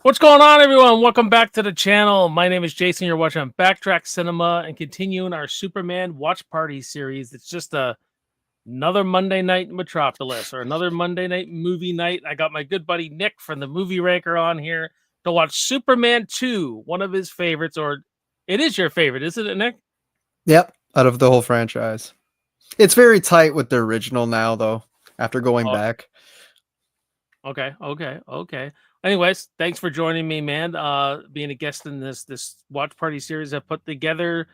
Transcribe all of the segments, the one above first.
What's going on, everyone? Welcome back to the channel. My name is Jason. You're watching Backtrack Cinema and continuing our Superman Watch Party series. It's just another Monday night in Metropolis or another Monday night movie night. I got my good buddy Nick from the Movie Ranker on here to watch Superman 2, one of his favorites, or it is your favorite, isn't it, Nick? Yep, out of the whole franchise. It's very tight with the original now, though, after going Oh, back. okay. Anyways, thanks for joining me, man. Being a guest in this watch party series I put together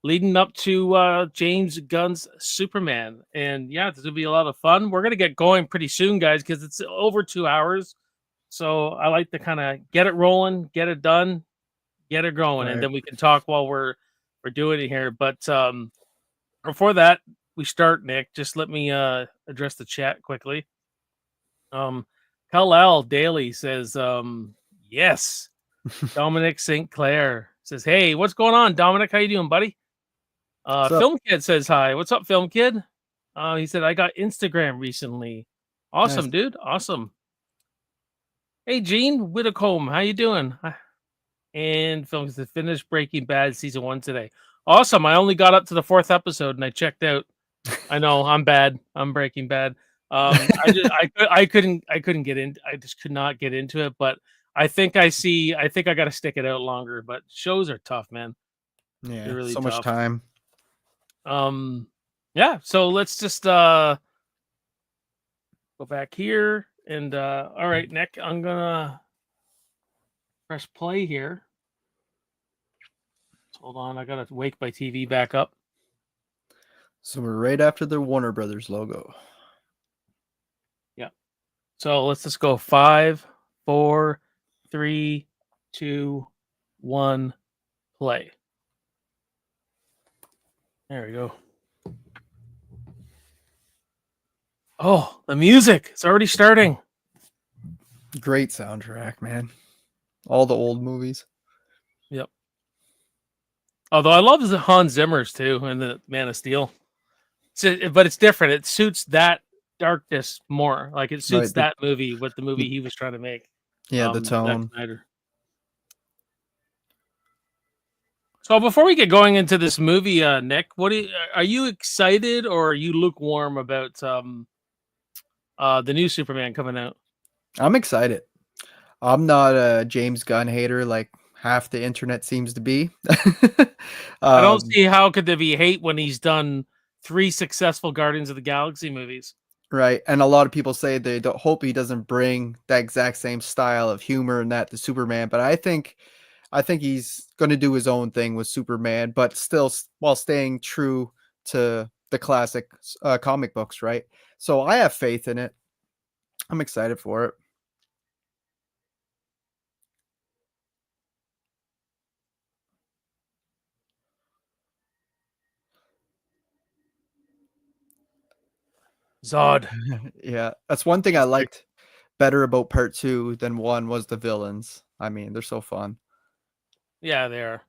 leading up to James Gunn's Superman. And yeah, this will be a lot of fun. We're gonna get going pretty soon, guys, because it's over 2 hours. So I like to kind of get it rolling, get it done, get it going, and Right. then we can talk while we're doing it here. But before that, we start, Nick. Just let me address the chat quickly. Kal-El Daily says, yes. Dominic St. Clair says, hey, what's going on, Dominic? How you doing, buddy? Film Kid says hi. What's up, Film Kid? He said, I got Instagram recently. Awesome, Nice. dude. Awesome. Hey, Gene Whitcomb, how you doing? And Film Kid said, finished Breaking Bad season 1 today. Awesome. I only got up to the 4th episode and I checked out. I know I'm bad. I'm Breaking Bad. I couldn't get in. I just could not get into it. But I think I got to stick it out longer. But shows are tough, man. Yeah, They're really so much tough. time. Yeah. So let's just go back here and all right, Nick. I'm gonna press play here. Hold on, I gotta wake my TV back up. So we're right after the Warner Brothers logo. Yeah. So let's just go 5, 4, 3, 2, 1, play. There we go. Oh, the music. It's already starting. Great soundtrack, man. All the old movies. Yep. Although I love the Hans Zimmer's too and the Man of Steel. But it's different. It suits that darkness more. Like it suits Right, that movie, what the movie he was trying to make. the Zack tone. Snyder. So before we get going into this movie, Nick, are you excited or are you lukewarm about the new Superman coming out? I'm excited. I'm not a James Gunn hater like half the internet seems to be. I don't um, see how could there be hate when he's done 3 successful Guardians of the Galaxy movies. right, and a lot of people say they don't hope he doesn't bring that exact same style of humor and that to Superman, but I think he's going to do his own thing with Superman, but still while staying true to the classic comic books, right? So I have faith in it. I'm excited for it. Zod. Yeah, that's one thing I liked better about part 2 than 1 was the villains. I mean, they're so fun. Yeah, they are.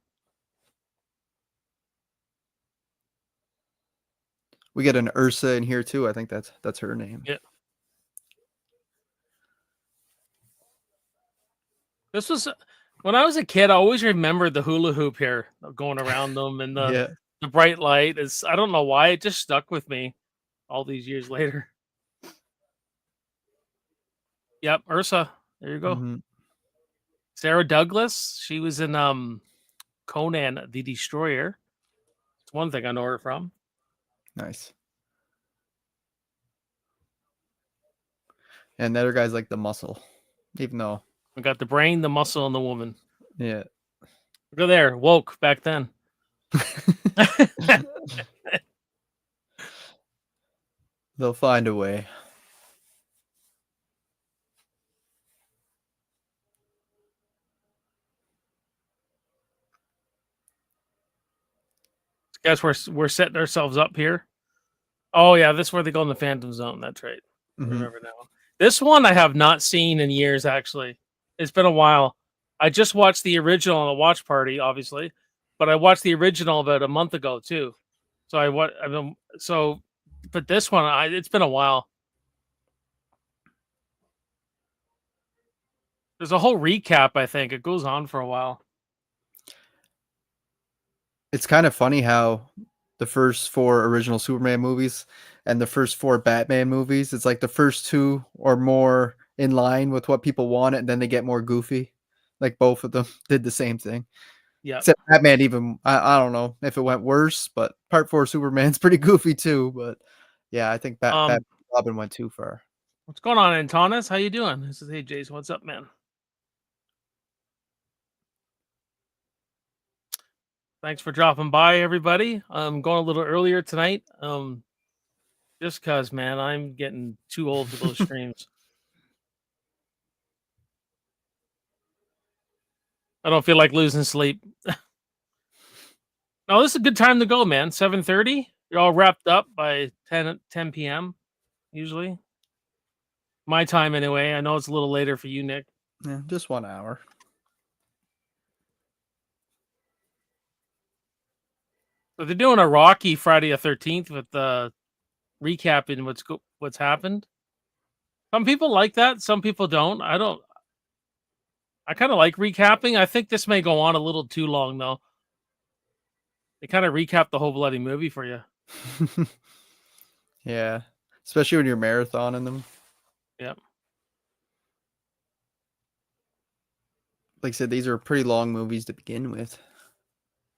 We get an Ursa in here too. I think that's her name. Yeah. This was when I was a kid. I always remembered the hula hoop here going around them and Yeah. the bright light. I don't know why it just stuck with me all these years later. Yep, Ursa. There you go. Mm-hmm. Sarah Douglas. She was in Conan the Destroyer. It's one thing I know her from. Nice. And the other guy's like the muscle, even though I got the brain, the muscle, and the woman. yeah. Look at there, woke back then. They'll find a way. Guess we're setting ourselves up here. Oh yeah, this is where they go in the Phantom Zone. That's right. Mm-hmm. Remember now. This one I have not seen in years. Actually, it's been a while. I just watched the original on a watch party, obviously, but I watched the original about a month ago too. So but this one, it's been a while. There's a whole recap, I think. It goes on for a while. It's kind of funny how the first 4 original Superman movies and the first 4 Batman movies, it's like the first 2 are more in line with what people wanted, and then they get more goofy. Like both of them did the same thing. Yeah. Except Batman even I don't know if it went worse, but part 4 Superman's pretty goofy too, but yeah, I think Batman Robin went too far. What's going on, Antonis? How you doing? This is Hey Jason. What's up, man? Thanks for dropping by, everybody. I'm going a little earlier tonight. Just cause, man, I'm getting too old for those streams. I don't feel like losing sleep. No, this is a good time to go, man. 7:30. You're all wrapped up by 10 p.m. usually. My time anyway. I know it's a little later for you, Nick. Yeah, just 1 hour. So they're doing a Rocky Friday the 13th with recapping what's happened. Some people like that, some people don't. I don't. I kind of like recapping. I think this may go on a little too long though. They kind of recap the whole bloody movie for you. Yeah, especially when you're marathoning them. Yep. Like I said, these are pretty long movies to begin with.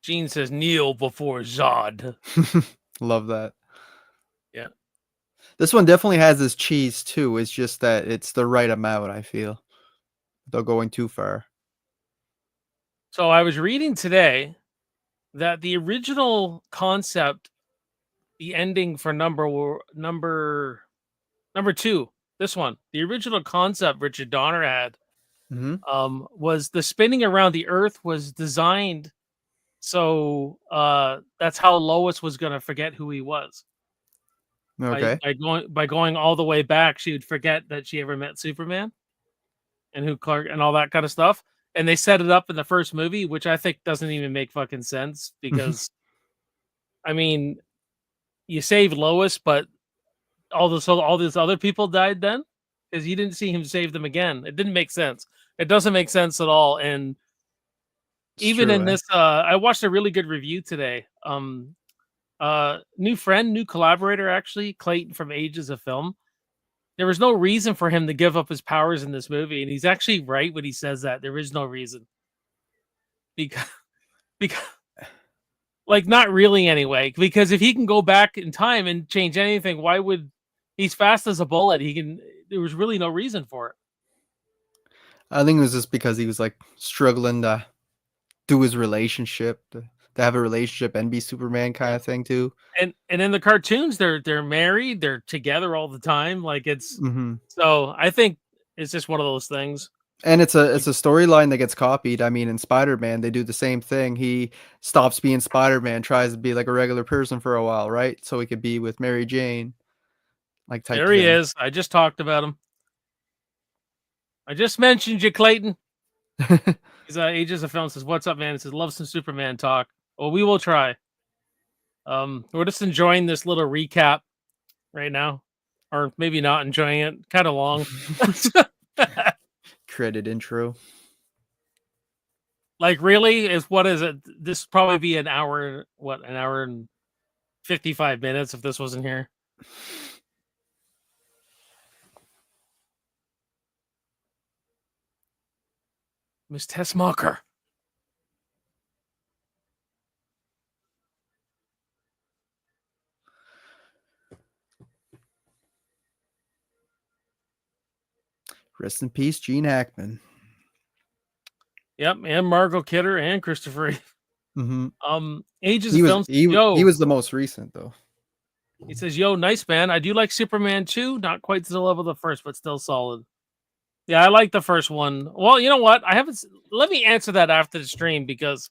Gene says kneel before Zod. Love that. Yeah. This one definitely has this cheese too. It's just that it's the right amount, I feel. Without going too far. So I was reading today that the original concept, the ending for number 2, this one, the original concept Richard Donner had, was the spinning around the Earth was designed so that's how Lois was gonna forget who he was. Okay. By going all the way back, she would forget that she ever met Superman and who Clark and all that kind of stuff. And they set it up in the first movie, which I think doesn't even make fucking sense because I mean, you saved Lois, but all these other people died then because you didn't see him save them again. It didn't make sense. It doesn't make sense at all. And It's even true, in this, I watched a really good review today. New friend, new collaborator, actually, Clayton from Ages of Film. There was no reason for him to give up his powers in this movie, and he's actually right when he says that. There is no reason because because like not really anyway. Because if he can go back in time and change anything, why would he's fast as a bullet? He can. There was really no reason for it. I think it was just because he was like struggling to do his relationship, to have a relationship and be Superman kind of thing too. And in the cartoons, they're married, they're together all the time. Like it's so. I think it's just one of those things. And it's a storyline that gets copied. I mean, in Spider-Man, they do the same thing. He stops being Spider-Man, tries to be like a regular person for a while, right? So he could be with Mary Jane, like type There he thing. is. I just talked about him. I just mentioned you, Clayton. He's Ages of Film says, "What's up, man?" He says, "Love some Superman talk." Well, we will try. We're just enjoying this little recap right now, or maybe not enjoying it. Kind of long. Credit intro. Like, really? What is it? This probably be an hour. What, an hour and 55 minutes if this wasn't here. Miss Tessmacher. Rest in peace, Gene Hackman. Yep, and Margot Kidder and Christopher Reeve. Ages He of was Films. he was the most recent though. He says, "Yo, nice man. I do like Superman 2, not quite to the level of the first, but still solid." Yeah, I like the first one. Well, you know what? I haven't. Let me answer that after the stream because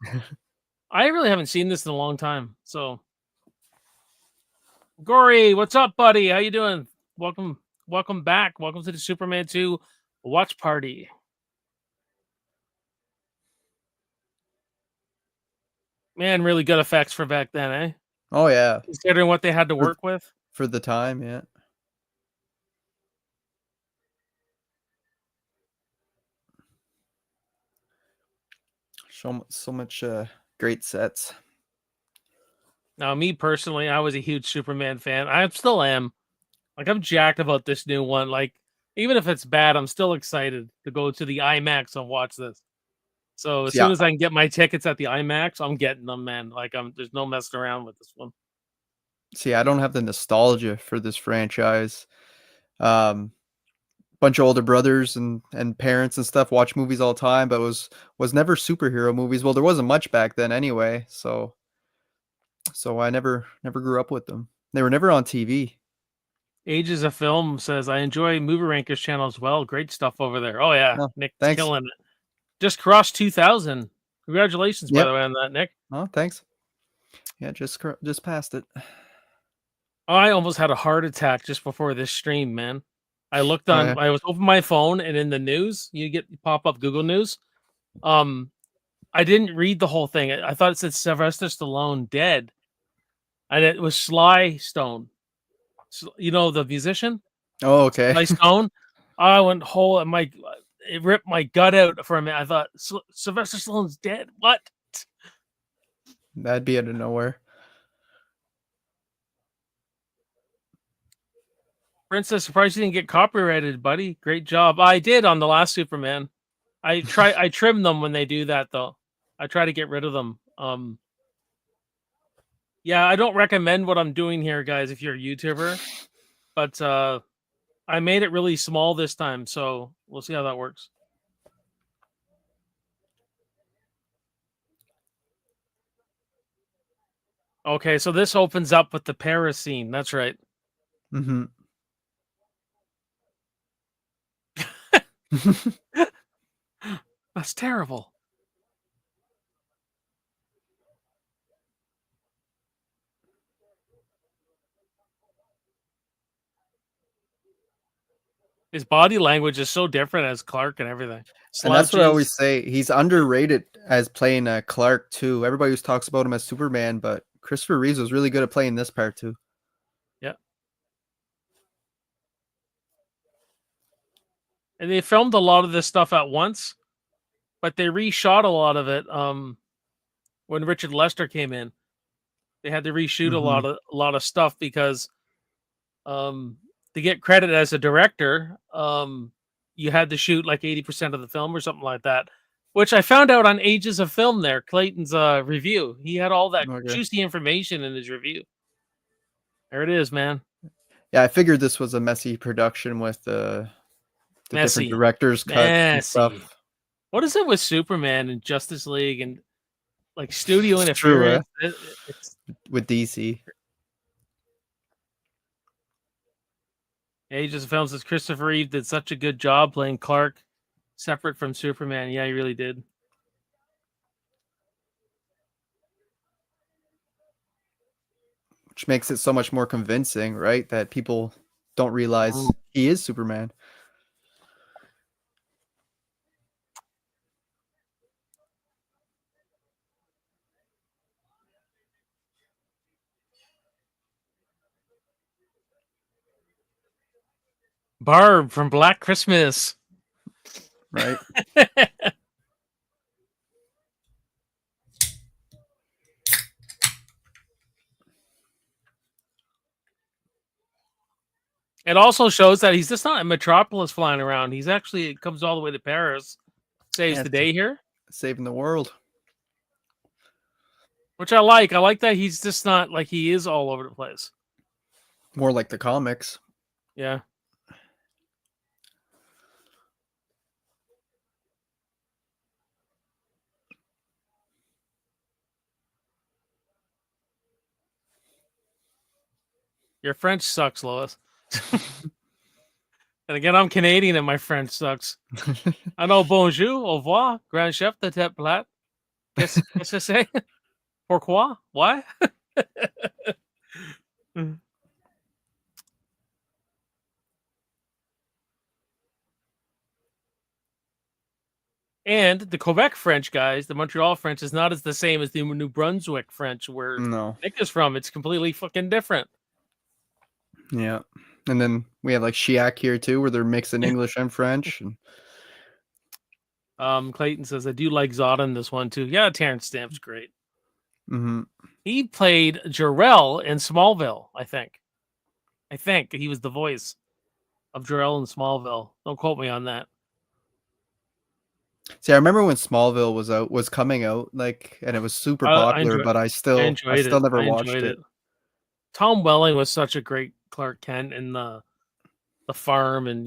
I really haven't seen this in a long time. So, Gory, what's up, buddy? How you doing? Welcome back. Welcome to the Superman 2 watch party. Man, really good effects for back then, eh? Oh yeah, Considering what they had to work with. for the time, yeah. So much great sets. Now, me personally, I was a huge Superman fan. I still am. Like, I'm jacked about this new one. Like, even if it's bad, I'm still excited to go to the IMAX and watch this. So as Yeah, soon as I can get my tickets at the IMAX, I'm getting them, man. Like, there's no messing around with this one. see, I don't have the nostalgia for this franchise. Um, Bunch of older brothers and parents and stuff watch movies all the time, but was never superhero movies. Well, there wasn't much back then anyway, so I never grew up with them. They were never on TV. Ages of Film says, I enjoy Movie Rankers channel as well. Great stuff over there. Oh, yeah. Oh, Nick's thanks. killing it. Just crossed 2,000. Congratulations, by Yep. the way, on that, Nick. Oh, thanks. Yeah, just passed it. I almost had a heart attack just before this stream, man. I looked Oh yeah. on, I was open my phone, and in the news, you pop up Google News. Um, I didn't read the whole thing. I thought it said Sylvester Stallone dead, and it was Sly Stone. You know, the musician, Oh, okay. Sly Stone. I went whole, and it ripped my gut out for a minute. I thought Sylvester Stallone's dead. What? That'd be out of nowhere. Princess, surprised you didn't get copyrighted, buddy. Great job. I did on the last Superman. I trim them when they do that though. I try to get rid of them. Yeah, I don't recommend what I'm doing here, guys, if you're a YouTuber. But I made it really small this time, so we'll see how that works. Okay, so this opens up with the Paris scene. That's right. Mm-hmm. That's terrible. His body language is so different as Clark and everything. And that's what I always Slouches. say. He's underrated as playing Clark too. Everybody always talks about him as Superman, but Christopher Reeves was really good at playing this part too. Yeah. And they filmed a lot of this stuff at once, but they reshot a lot of it when Richard Lester came in. They had to reshoot Mm-hmm. a lot of stuff because to get credit as a director, you had to shoot like 80% of the film or something like that. Which I found out on Ages of Film there, Clayton's review. He had all that Okay. juicy information in his review. There it is, man. Yeah, I figured this was a messy production with the different Messy. directors' cuts and Messy. stuff. What is it with Superman and Justice League and like studio It's true, interference? It's with DC. Ages of Film says Christopher Reeve did such a good job playing Clark separate from Superman. Yeah, he really did. Which makes it so much more convincing, right? That people don't realize he is Superman. Barb from Black Christmas. Right? It also shows that he's just not in Metropolis flying around. He's actually comes all the way to Paris, saves Yeah, the day here, saving the world. which I like. I like that he's just not like he is all over the place. More like the comics. Yeah. Your French sucks, Lois. And again, I'm Canadian and my French sucks. I know bonjour, au revoir, grand chef de tête plate. Qu'est-ce que c'est? Pourquoi? Why? And the Quebec French, guys, the Montreal French is not as the same as the New Brunswick French where No. Nick is from. It's completely fucking different. Yeah. And then we have like Chiac here too, where they're mixing English and French. And Clayton says I do like Zod in this one too. Yeah, Terrence Stamp's great. Mm-hmm. He played Jor-El in Smallville, I think. I think he was the voice of Jor-El in Smallville. Don't quote me on that. See, I remember when Smallville was coming out, like, and it was super I popular, enjoy. but I I still enjoyed it. never I watched enjoyed it. it. Tom Welling was such a great Clark Kent in the farm, and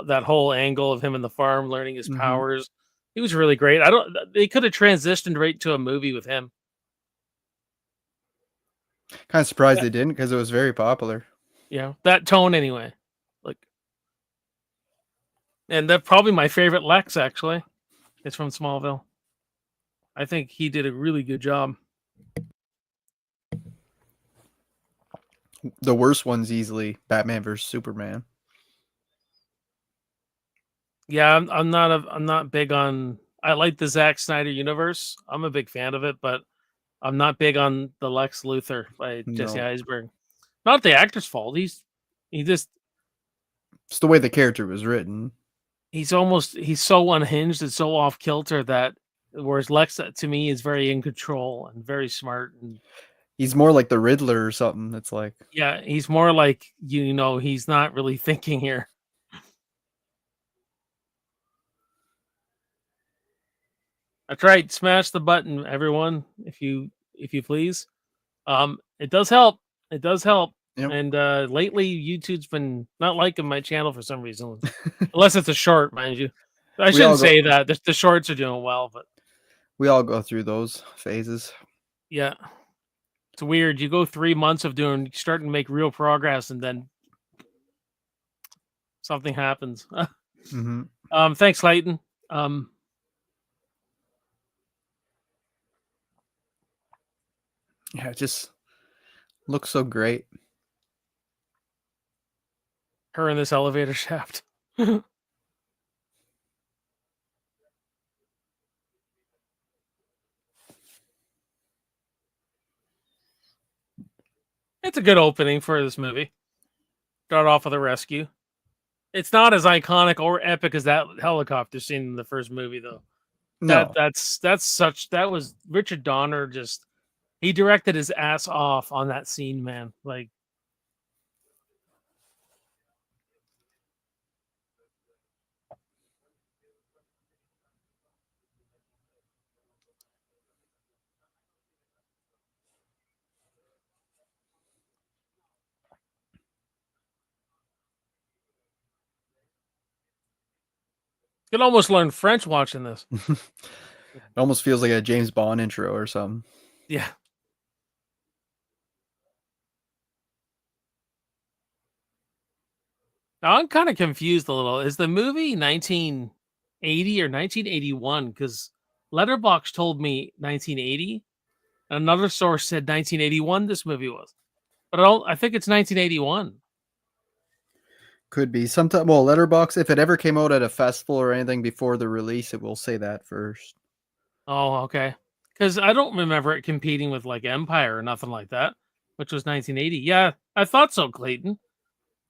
that whole angle of him in the farm learning his Mm-hmm. powers. He was really great. I don't. They could have transitioned right to a movie with him. Kind of surprised Yeah, they didn't because it was very popular. that tone anyway. Like, and that's probably my favorite Lex. Actually, it's from Smallville. I think he did a really good job. The worst one's easily Batman versus Superman. Yeah, I'm not big on. I like the Zack Snyder universe. I'm a big fan of it, but I'm not big on the Lex Luthor by Jesse No, Eisenberg. Not the actor's fault. He just it's the way the character was written. he's so unhinged and so off kilter that whereas Lex to me is very in control and very smart, and He's more like the Riddler or something. It's like, yeah, he's more like he's not really thinking here. That's right. Smash the button, everyone, if you please. It does help. It does help. yep. And lately, YouTube's been not liking my channel for some reason, unless it's a short, mind you. I we all shouldn't go say that. The shorts are doing well, but we all go through those phases. yeah, it's weird. You go 3 months of starting to make real progress, and then something happens. Mm-hmm. Thanks, Leighton. Um, Yeah, it just looks so great. her in this elevator shaft. It's a good opening for this movie. Start off with a rescue. It's not as iconic or epic as that helicopter scene in the first movie, though. No, That was Richard Donner. Just he directed his ass off on that scene, man. Like, you could almost learn French watching this. it almost feels like a James Bond intro or something. Yeah. Now I'm kind of confused a little. Is the movie 1980 or 1981? Because Letterbox told me 1980. Another source said 1981. This movie was, but I think it's 1981. Could be sometime. Well, Letterbox. If it ever came out at a festival or anything before the release, it will say that first. Oh, okay. Because I don't remember it competing with like Empire or nothing like that, which was 1980. Yeah, I thought so, Clayton.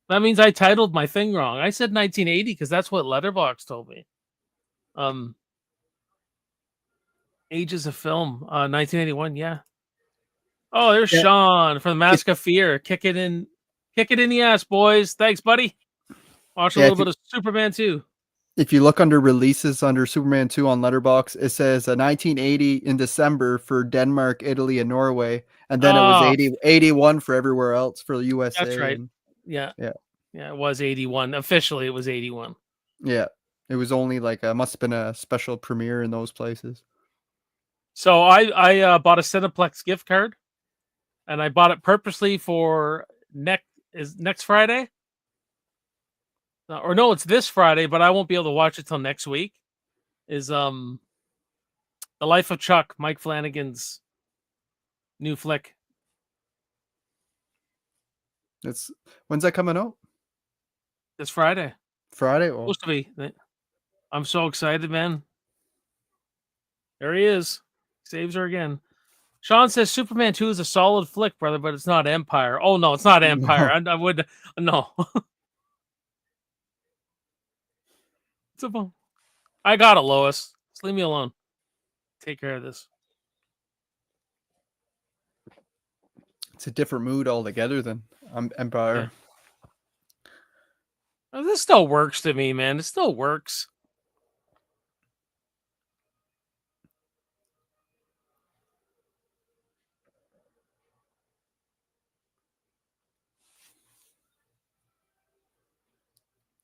That means I titled my thing wrong. I said 1980 because that's what Letterbox told me. Um, Ages of Film, 1981. Yeah. Oh, there's Yeah. Sean from the If, Mask of Fear. Kick it in the ass, boys. Thanks, buddy. Watch a yeah. little bit of Superman too. If you look under releases under Superman 2 on Letterbox, it says 1980 in December for Denmark, Italy, and Norway, and then it was Oh, 81 for everywhere else for the that's USA. right. And Yeah, yeah, yeah, it was 81. Officially, it was 81. yeah, it was only like must have been a special premiere in those places. So I bought a Cineplex gift card, and I bought it purposely for next Friday, or no, it's this Friday, but I won't be able to watch it till next week. Is The Life of Chuck, Mike Flanagan's new flick. It's when's that coming out? This Friday. Friday. Oh, Supposed to be. I'm so excited, man. There he is. Saves her again. Sean says Superman 2 is a solid flick, brother, but it's not Empire. Oh no, it's not Empire. no. I would no. It's a bum. I got it, Lois. Just leave me alone. Take care of this. It's a different mood altogether than Empire. Oh, this still works to me, man. It still works.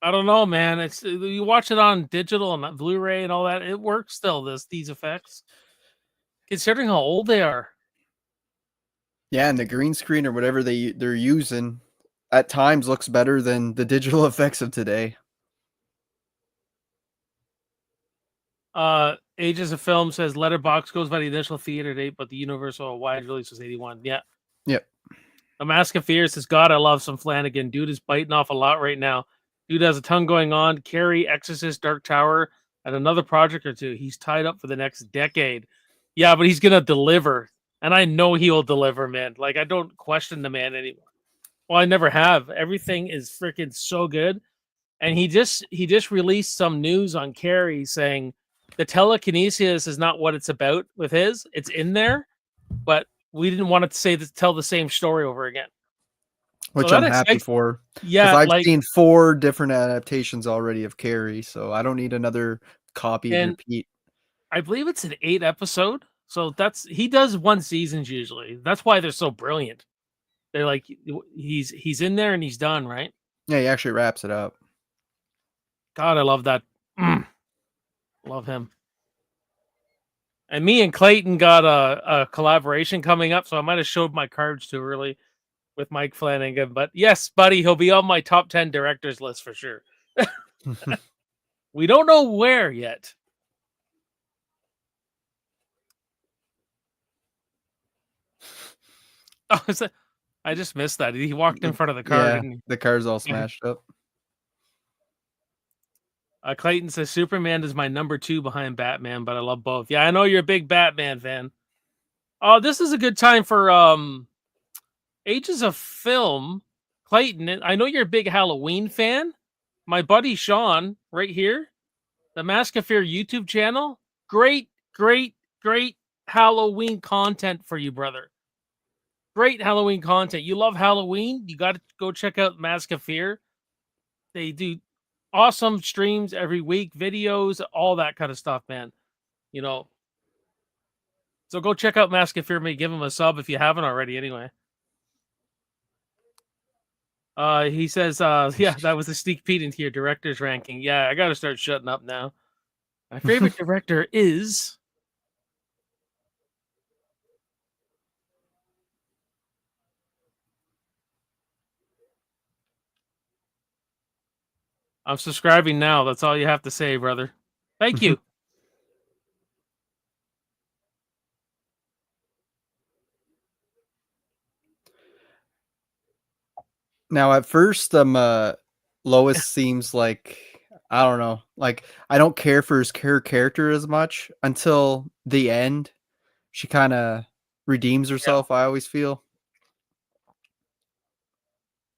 I don't know, man. It's you watch it on digital and Blu-ray and all that. It works still. These effects, considering how old they are. Yeah, and the green screen or whatever they're using at times looks better than the digital effects of today. Ages of Film says Letterbox goes by the initial theater date, but the universal wide release was 81. Yeah. Yep. A Mask of Fear says, God, I love some Flanagan. Dude is biting off a lot right now. Dude has a ton going on. Carrie, Exorcist, Dark Tower, and another project or two. He's tied up for the next decade. Yeah, but he's gonna deliver. And I know he will deliver, man. Like, I don't question the man anymore. Well, I never have. Everything is freaking so good. And he just released some news on Carrie saying the telekinesis is not what it's about with his. It's in there, but we didn't want to tell the same story over again. Which So I'm that happy excites. for. Because Yeah, I've like, seen 4 different adaptations already of Carrie, so I don't need another copy and and repeat. I believe it's an 8 episode. So he does one seasons usually. That's why they're so brilliant. They're like he's in there and he's done, right? Yeah, he actually wraps it up. God, I love that. Love him. And me and Clayton got a collaboration coming up, so I might have showed my cards too early with Mike Flanagan. But yes, buddy, he'll be on my top 10 directors list for sure. We don't know where yet. Oh, I just missed that. He walked in front of the car, Yeah, didn't he? the car's all smashed up. Clayton says Superman is my number 2 behind Batman, but I love both. Yeah, I know you're a big Batman fan. Oh, this is a good time for Ages of Film. Clayton, I know you're a big Halloween fan. My buddy Sean, right here, the Mask of Fear YouTube channel. Great, great, great Halloween content for you, brother. Great Halloween content. You love Halloween? You got to go check out Mask of Fear. They do awesome streams every week, videos, all that kind of stuff, man. You know, so go check out Mask of Fear. Maybe give him a sub if you haven't already. Anyway, he says, yeah, that was a sneak peek into your director's ranking. Yeah, I got to start shutting up now. My favorite director is. I'm subscribing now. That's all you have to say, brother. Thank you. Now, at first, Lois seems like, I don't know, like I don't care for her character as much until the end. She kind of redeems Yeah. herself. I always feel.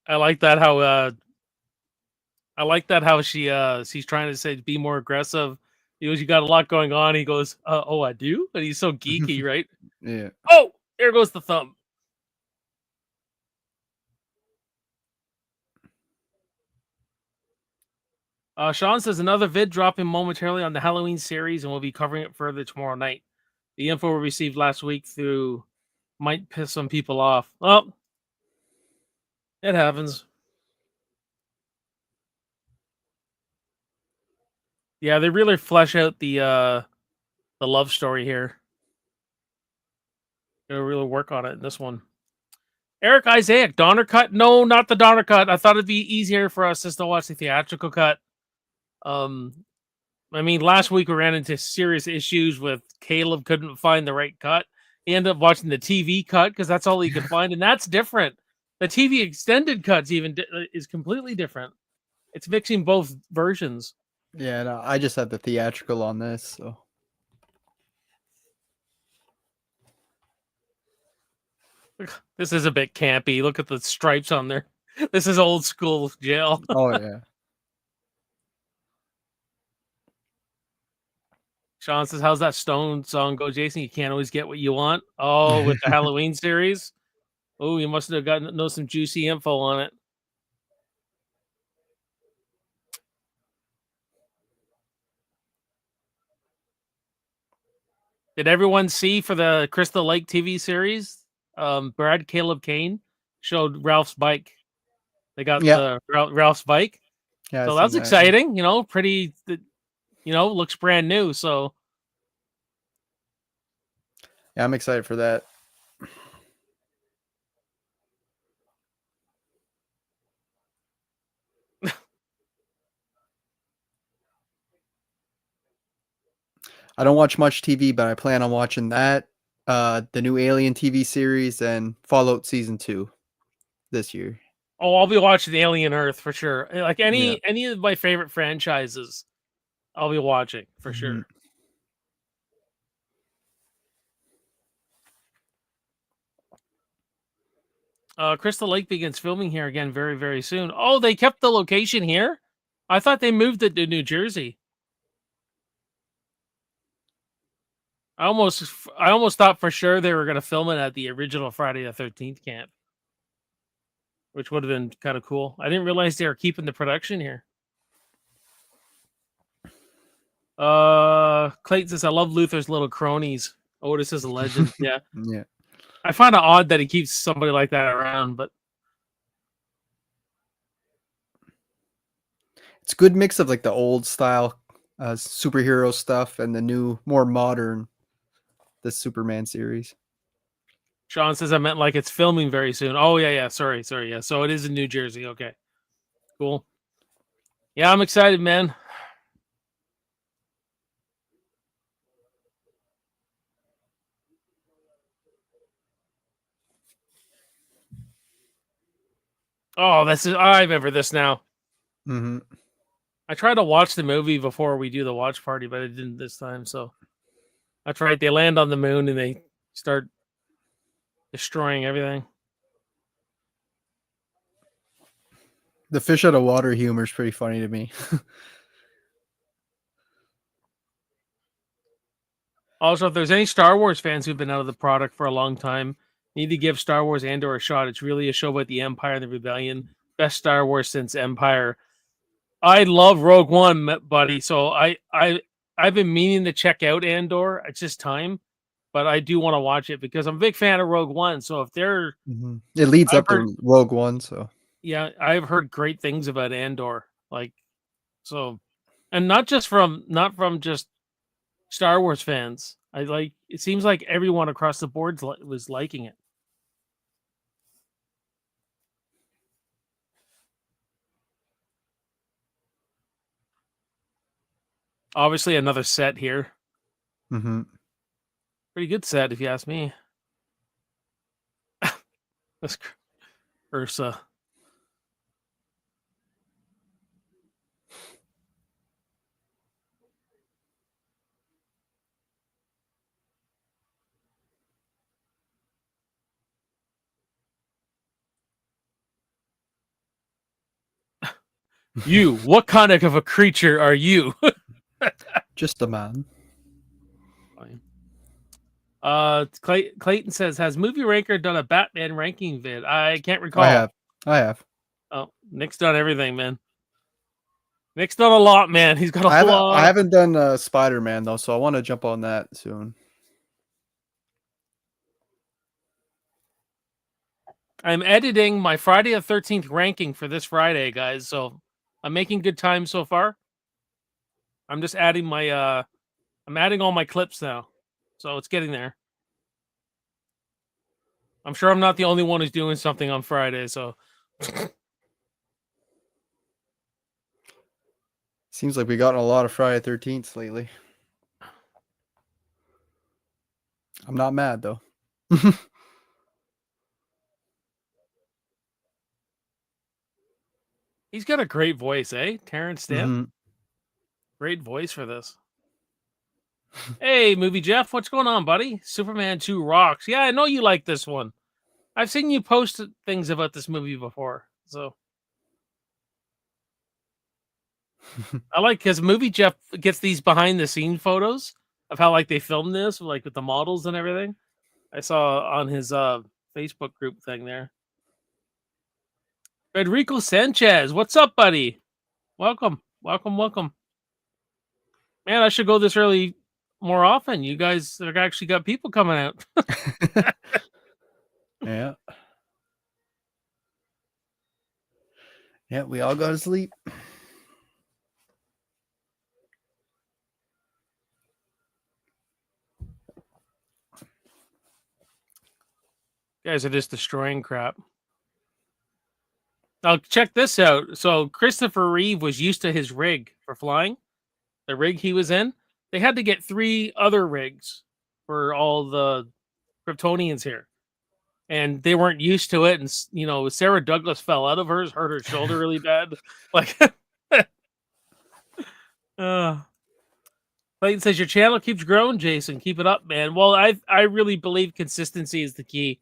I like that how she's trying to say be more aggressive. He goes, you got a lot going on. He goes, oh, I do? And he's so geeky, right? Yeah. Oh, there goes the thumb. Sean says another vid dropping momentarily on the Halloween series, and we'll be covering it further tomorrow night. The info we received last week through might piss some people off. Well, it happens. Yeah, they really flesh out the love story here. They'll really work on it in this one. Eric Isaac, Donner cut? No, not the Donner cut. I thought it'd be easier for us just to watch the theatrical cut. I mean, last week we ran into serious issues with Caleb couldn't find the right cut. He ended up watching the TV cut because that's all he could find, and that's different. The TV extended cuts is completely different. It's mixing both versions. Yeah, no, I just had the theatrical on this, so. This is a bit campy. Look at the stripes on there. This is old school jail. Oh yeah. Sean says, "How's that Stone song go, Jason? You can't always get what you want." Oh, with the Halloween series. Oh, you must have gotten know some juicy info on it. Did everyone see for the Crystal Lake TV series? Brad Caleb Kane showed Ralph's bike. They got Yeah, the Ralph's bike, yeah, I so seen that's that. Yeah. exciting. You know, pretty. You know, looks brand new. So Yeah, I'm excited for that. I don't watch much TV, but I plan on watching that, the new Alien TV series, and Fallout Season 2 this year. oh, I'll be watching Alien Earth for sure. Like Yeah. any of my favorite franchises, I'll be watching for Mhm. sure. Crystal Lake begins filming here again very, very soon. Oh, they kept the location here? I thought they moved it to New Jersey. I almost thought for sure they were going to film it at the original Friday the 13th camp, which would have been kind of cool. I didn't realize they were keeping the production here. Clayton says, "I love Luthor's little cronies." Otis is a legend. Yeah. Yeah. I find it odd that he keeps somebody like that around, but It's a good mix of like the old style superhero stuff and the new, more modern, the Superman series. Sean says I meant like it's filming very soon. Oh yeah. Sorry. Yeah. So it is in New Jersey. Okay. Cool. Yeah, I'm excited, man. Oh, I remember this now. Hmm. I tried to watch the movie before we do the watch party, but I didn't this time. So that's right. They land on the moon and they start destroying everything. The fish out of water humor is pretty funny to me. Also, if there's any Star Wars fans who've been out of the product for a long time, need to give Star Wars Andor a shot. It's really a show about the Empire and the Rebellion. Best Star Wars since Empire. I love Rogue One, buddy. So I've been meaning to check out Andor. It's just time, but I do want to watch it because I'm a big fan of Rogue One. So if they're, It leads I've up heard, to Rogue One, so yeah, I've heard great things about Andor. Like, so, and not from just Star Wars fans. I like. It seems like everyone across the board was liking it. Obviously, another set here. hmm Pretty good set, if you ask me. That's Ursa. You, what kind of a creature are you? just a man. Fine. Clayton says, "Has Movie Ranker done a Batman ranking vid?" I can't I recall. have. I have. Oh, Nick's done everything, man. Nick's done a lot, man. He's got I a haven't. I lot. haven't done Spider-Man though, so I want to jump on that soon. I'm editing my Friday the 13th ranking for this Friday, guys. So I'm making good time so far. I'm just adding I'm adding all my clips now. So it's getting there. I'm sure I'm not the only one who's doing something on Friday, so Seems like we gotten a lot of Friday 13th lately. I'm not mad though. he's got a great voice, eh? Terrence Stamp. hmm Great voice for this. Hey, Movie Jeff, what's going on, buddy? Superman 2 rocks. Yeah, I know you like this one. I've seen you post things about this movie before. So I like because Movie Jeff gets these behind the scene photos. of how like they filmed this, like with the models and everything. I saw on his Facebook group thing there. Federico Sanchez, what's up, buddy? Welcome, welcome, welcome. Man, I should go this early more often. You guys have actually got people coming out. Yeah. Yeah, we all go to sleep. Guys are just destroying crap. Now check this out. So Christopher Reeve was used to his rig for flying. The rig he was in, they had to get 3 other rigs for all the Kryptonians here. And they weren't used to it. And Sarah Douglas fell out of hers, hurt her shoulder really bad. Like Clayton says your channel keeps growing, Jason. Keep it up, man. Well, I really believe consistency is the key.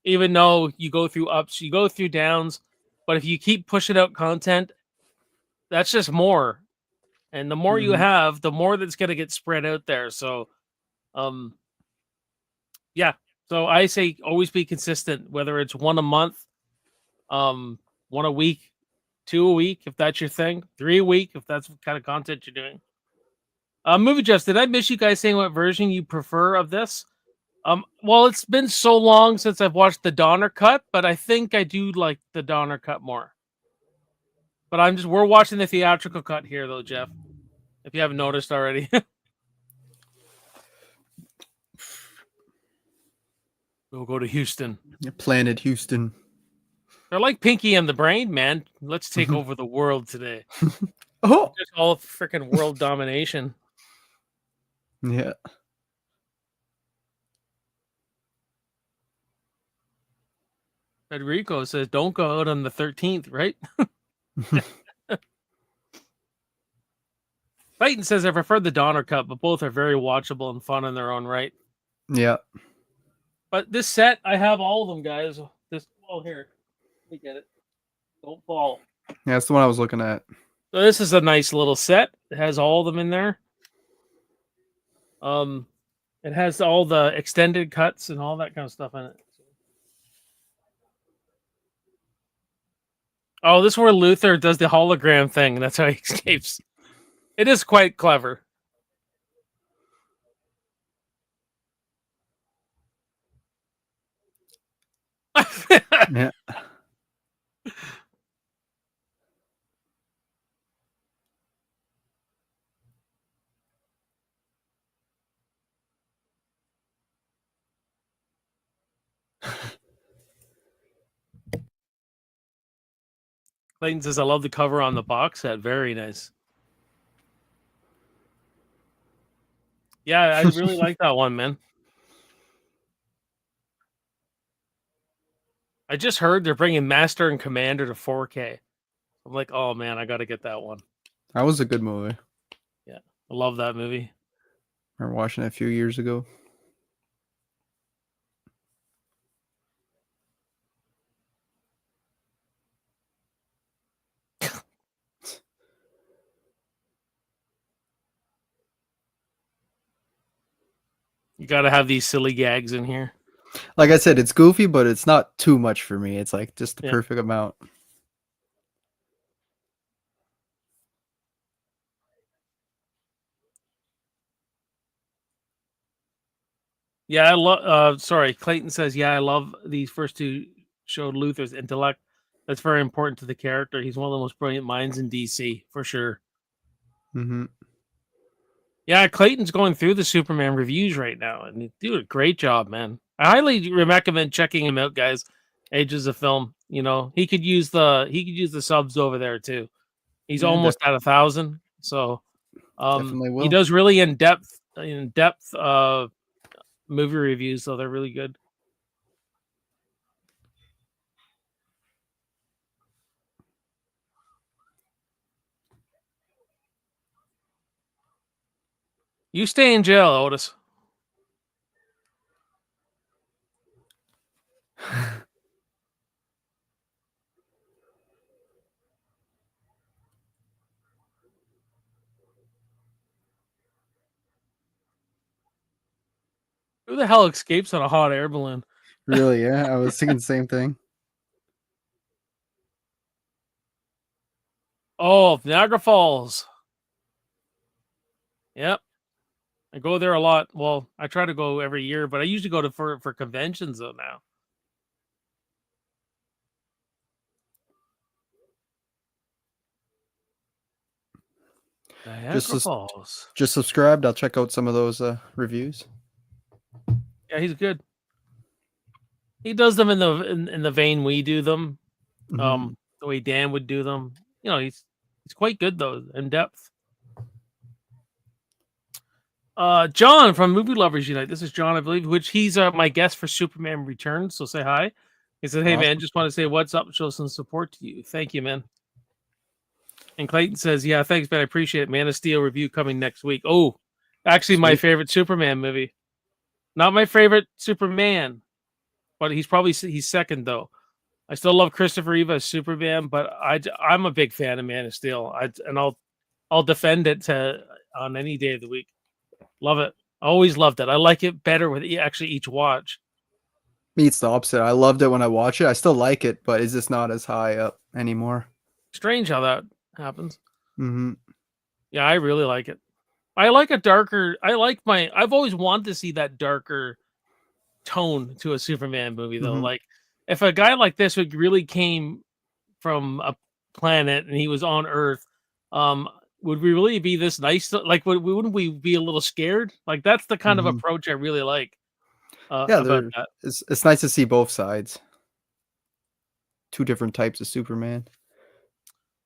Even though you go through ups, you go through downs, but if you keep pushing out content, that's just more. And the more you Mhm. have, the more that's going to get spread out there. So, yeah. So I say always be consistent, whether it's one a month, one a week, 2 a week, if that's your thing, 3 a week, if that's what kind of content you're doing. Movie Jeffs, did I miss you guys saying what version you prefer of this? Well, it's been so long since I've watched the Donner cut, but I think I do like the Donner cut more. But we're watching the theatrical cut here though, Jeff. If you haven't noticed already. We'll go to Houston. Planet Houston. They're like Pinky and the Brain, man. Let's take over the world today. Oh, Just all freaking world domination. yeah. Federico says, don't go out on the 13th, right? Clayton says, I prefer the Donner cut, but both are very watchable and fun in their own right. Yeah. But this set, I have all of them, guys. Here. Let me get it. Don't fall. Yeah, that's the one I was looking at. So this is a nice little set. It has all of them in there. It has all the extended cuts and all that kind of stuff in it. Oh, this is where Luthor does the hologram thing. That's how he escapes. It is quite clever. Yeah. Clayton says, I love the cover on the box set. Very nice. Yeah, I really like that one, man. I just heard they're bringing Master and Commander to 4K. I'm like, oh man, I got to get that one. That was a good movie. Yeah, I love that movie. I remember watching it a few years ago. You got to have these silly gags in here. Like I said, it's goofy, but it's not too much for me. It's like just the perfect amount. Yeah, I love. Sorry, Clayton says, yeah, I love these first two showed Luthor's intellect. That's very important to the character. He's one of the most brilliant minds in DC for sure. Mm-hmm. Yeah, Clayton's going through the Superman reviews right now, and he's doing a great job, man. I highly recommend checking him out, guys. Ages of Film. He could use the subs over there too. He's Yeah, almost at 1,000, so definitely he will. does really in depth movie reviews, so they're really good. You stay in jail, Otis. Who the hell escapes on a hot air balloon? Really? Yeah, I was thinking the same thing. Oh, Niagara Falls. Yep. I go there a lot. Well, I try to go every year, but I usually go to for conventions though now. Just Niagara sus- Falls. just subscribed. I'll check out some of those reviews. Yeah, he's good. He does them in the vein we do them. Mhm. The way Dan would do them. You know, he's quite good though, in depth. John from Movie Lovers Unite. This is John, I believe, which he's my guest for Superman Returns. So say hi. He said, "Hey man, Awesome. just want to say what's up, show some support to you. Thank you, man." And Clayton says, "Yeah, thanks, man. I appreciate it. Man of Steel review coming next week." Oh, actually, my Sweet. favorite Superman movie. Not my favorite Superman, but he's second though. I still love Christopher Reeve as Superman, but I'm a big fan of Man of Steel. I'll defend it on any day of the week. Love it. Always loved it. I like it better with actually each watch. Me, it's the opposite. I loved it when I watched it. I still like it, but it's just not as high up anymore. Strange how that happens. Hmm. Yeah, I really like it. I like a darker. I've always wanted to see that darker tone to a Superman movie, though. Hmm. Like, if a guy like this would really came from a planet and he was on Earth, um, would we really be this nice? Like, wouldn't we be a little scared? Like, that's the kind of Hmm. approach I really like Yeah, about that. it's nice to see both sides. Two different types of Superman.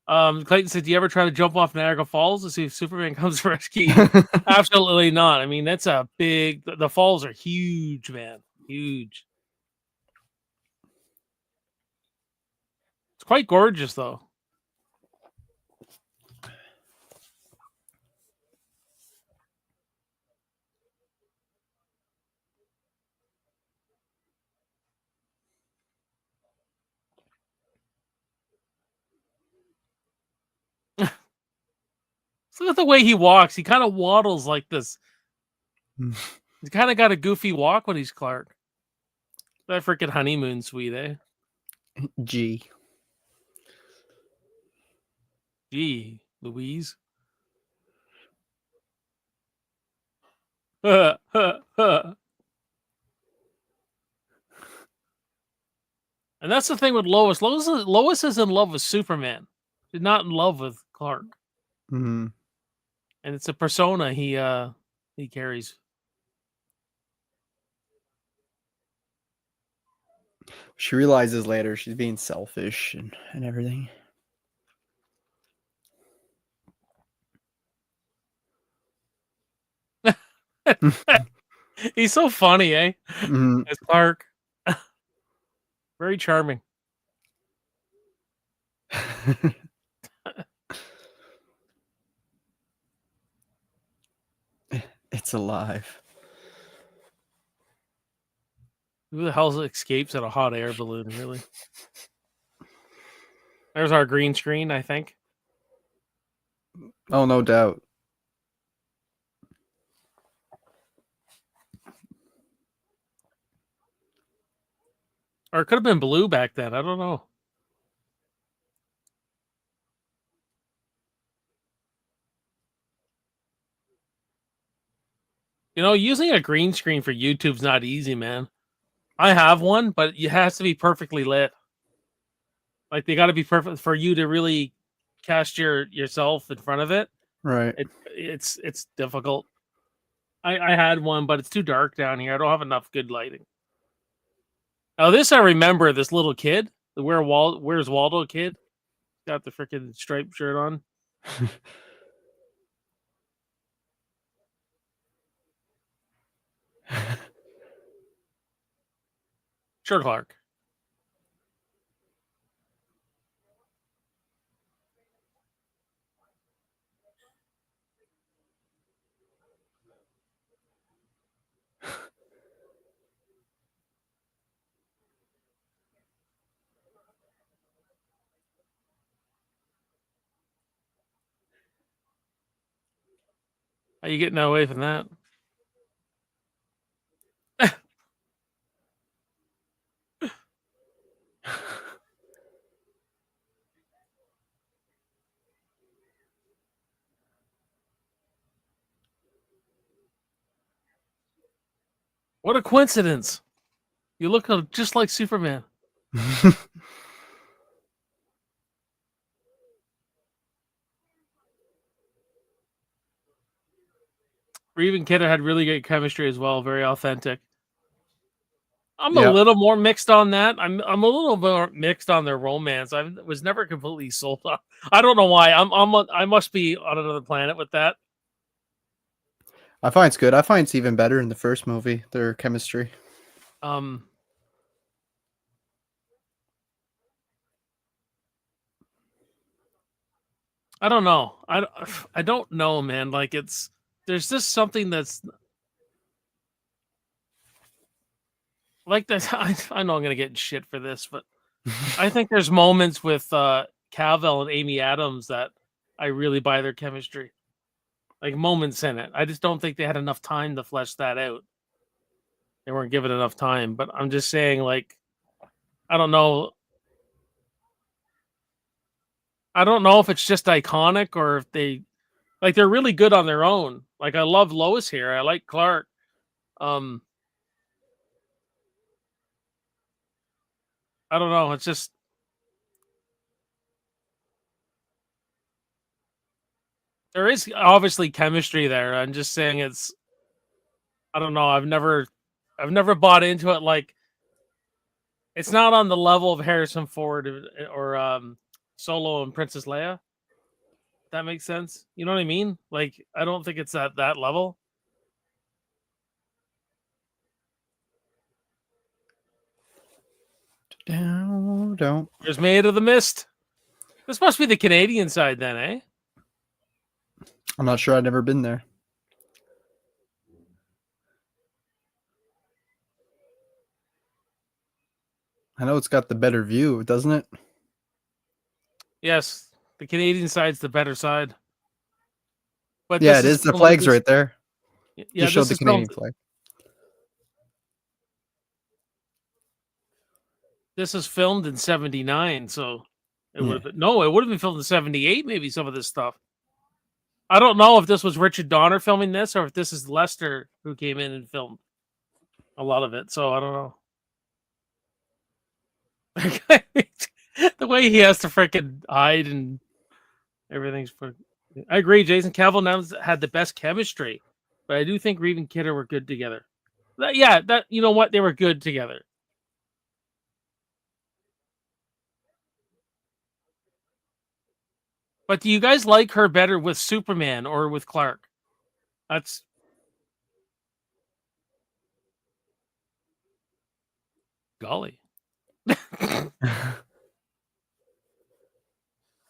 Clayton said, "Do you ever try to jump off Niagara Falls to see if Superman comes to rescue you?" Absolutely not. I mean, that's a big. The falls are huge, man. Huge. It's quite gorgeous, though. Look at the way he walks. He kind of waddles like this. He's kind of got a goofy walk when he's Clark. That freaking honeymoon suite, eh? G. Gee, Louise. And that's the thing with Lois. Lois is in love with Superman. She's not in love with Clark. Hmm. And it's a persona he carries. She realizes later she's being selfish and everything. He's so funny, eh? Hmm. As Clark. Very charming. It's alive. Who the hell escapes in a hot air balloon, really? There's our green screen, I think. Oh, no doubt. Or it could have been blue back then. I don't know. You know, using a green screen for YouTube's not easy, man. I have one, but it has to be perfectly lit. Like they got to be perfect for you to really cast yourself in front of it. Right. It's difficult. I had one, but it's too dark down here. I don't have enough good lighting. Now this I remember. This little kid, the Where's Waldo kid, got the freaking striped shirt on. Sure, Clark. How you getting away from that? What a coincidence! You look just like Superman. Reeve and Kidder had really great chemistry as well, very authentic. I'm a Yep. little more mixed on that. I'm a little more mixed on their romance. I was never completely sold on. I don't know why. I must be on another planet with that. I find it's good. I find it's even better in the first movie, their chemistry. Um, I don't know. I don't know, man. Like there's just something that's like that. I know I'm gonna get shit for this, but I think there's moments with Cavill and Amy Adams that I really buy their chemistry. Like moments in it. I just don't think they had enough time to flesh that out. They weren't given enough time. But I'm just saying, like, I don't know. I don't know if it's just iconic or if they're really good on their own. Like I love Lois here. I like Clark. Um, I don't know. It's just there is obviously chemistry there. I'm just saying it's I don't know. I've never bought into it like it's not on the level of Harrison Ford or Solo and Princess Leia. If that makes sense. You know what I mean? Like I don't think it's at that level. Down. There's Maid of the Mist. This must be the Canadian side then, eh? I'm not sure. I've never been there. I know it's got the better view, doesn't it? Yes, the Canadian side's the better side. But Yeah, this it is is. The flag's right there. yeah, Just showed this the is filmed. Canadian flag. This is filmed in '79, so it would Yeah. have been no, it would have been filmed in '78. Maybe some of this stuff. I don't know if this was Richard Donner filming this or if this is Lester who came in and filmed a lot of it. So I don't know. The way he has to freaking hide and everything's. I agree. Jason Cavill now had the best chemistry, but I do think Reeve and Kidder were good together. That you know what they were good together. But do you guys like her better with Superman or with Clark? That's golly.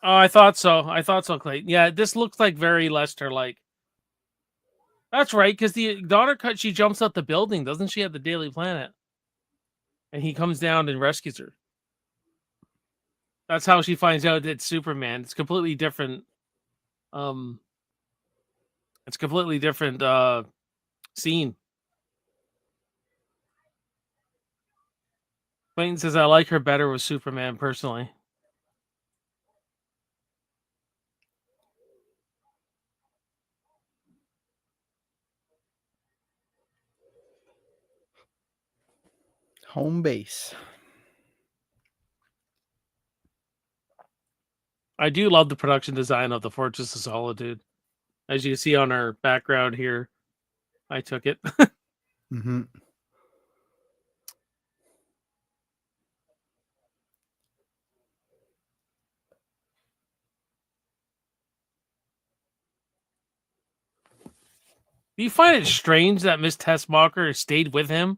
Oh, I thought so. I thought so, Clayton. Yeah, this looks like very Lester like. That's right, because the daughter cut she jumps out the building, doesn't she, at the Daily Planet? And he comes down and rescues her. That's how she finds out it's Superman. It's completely different. Um it's completely different scene. Clayton says I like her better with Superman personally. Home base. I do love the production design of the Fortress of Solitude. As you see on our background here, I took it. Mm-hmm. Do you find it strange that Miss Tessmacher stayed with him?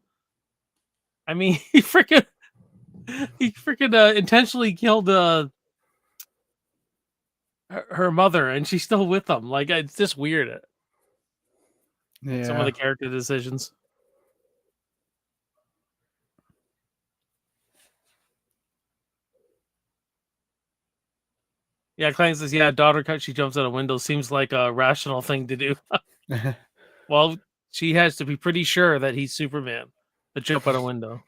I mean, he freaking intentionally killed her mother, and she's still with them. Like it's just weird. Some of Yeah. the character decisions. Yeah, Clank says, "Yeah, daughter cut. She jumps out a window. Seems like a rational thing to do." Well, she has to be pretty sure that he's Superman to jump out a window.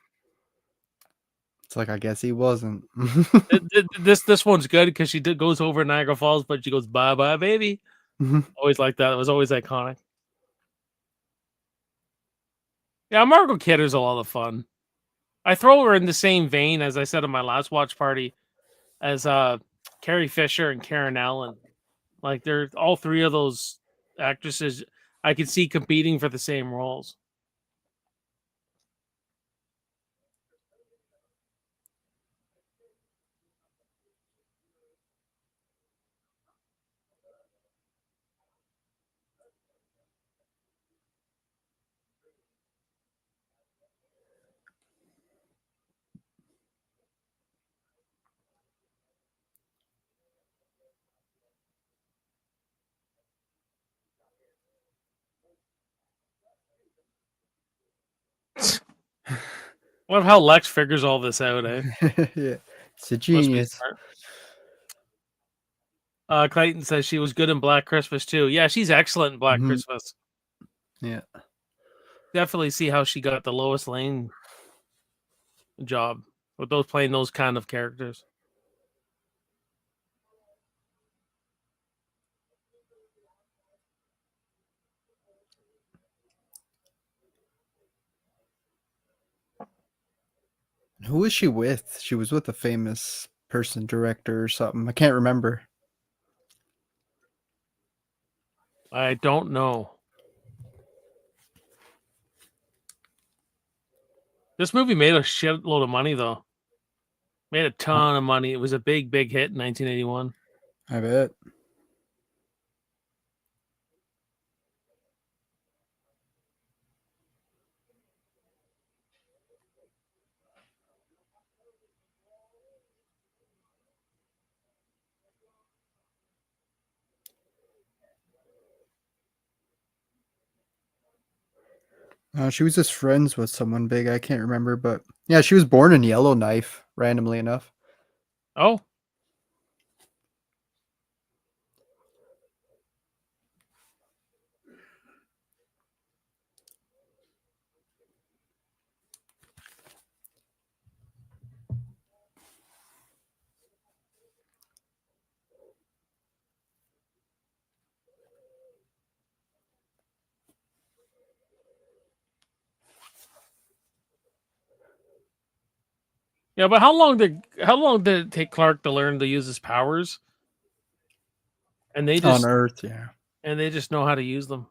It's like I guess he wasn't. This one's good because she goes over Niagara Falls, but she goes bye bye baby. Always like that. It was always iconic. Yeah, Margot Kidder's a lot of fun. I throw her in the same vein as I said on my last watch party as Carrie Fisher and Karen Allen. Like they're all three of those actresses I could see competing for the same roles. Love how Lex figures all this out, eh? Yeah, it's a Must be genius. smart. Clayton says she was good in Black Christmas too. Yeah, she's excellent in Black Mhm. Christmas. Yeah. Definitely see how she got the Lois Lane job with those playing those kind of characters. Who was she with? She was with a famous person, director or something. I can't remember. I don't know. This movie made a shitload of money though. Made a ton of money. It was a big, big hit in 1981. I bet. She was just friends with someone big. I can't remember, but yeah, she was born in Yellowknife, randomly enough. Oh, yeah, but how long did it take Clark to learn to use his powers? And On Earth, yeah. they just know how to use them.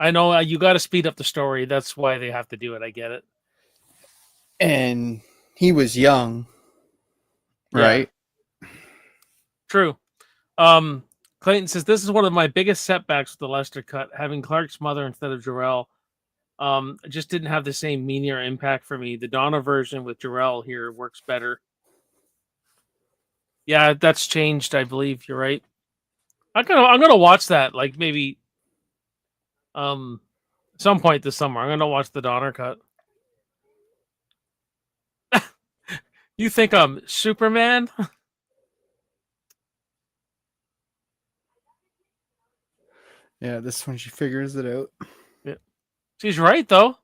I know you got to speed up the story. That's why they have to do it. I get it. And he was young, Yeah, right? true. Clayton says this is one of my biggest setbacks with the Lester cut. Having Clark's mother instead of Jarrell, it just didn't have the same meaning or impact for me. The Donna version with Jarrell here works better. Yeah, that's changed. I believe you're right. I'm gonna watch that. Like maybe um some point this summer. I'm gonna watch the Donner cut. You think I'm Superman? Yeah, this one she figures it out. Yeah. She's right though.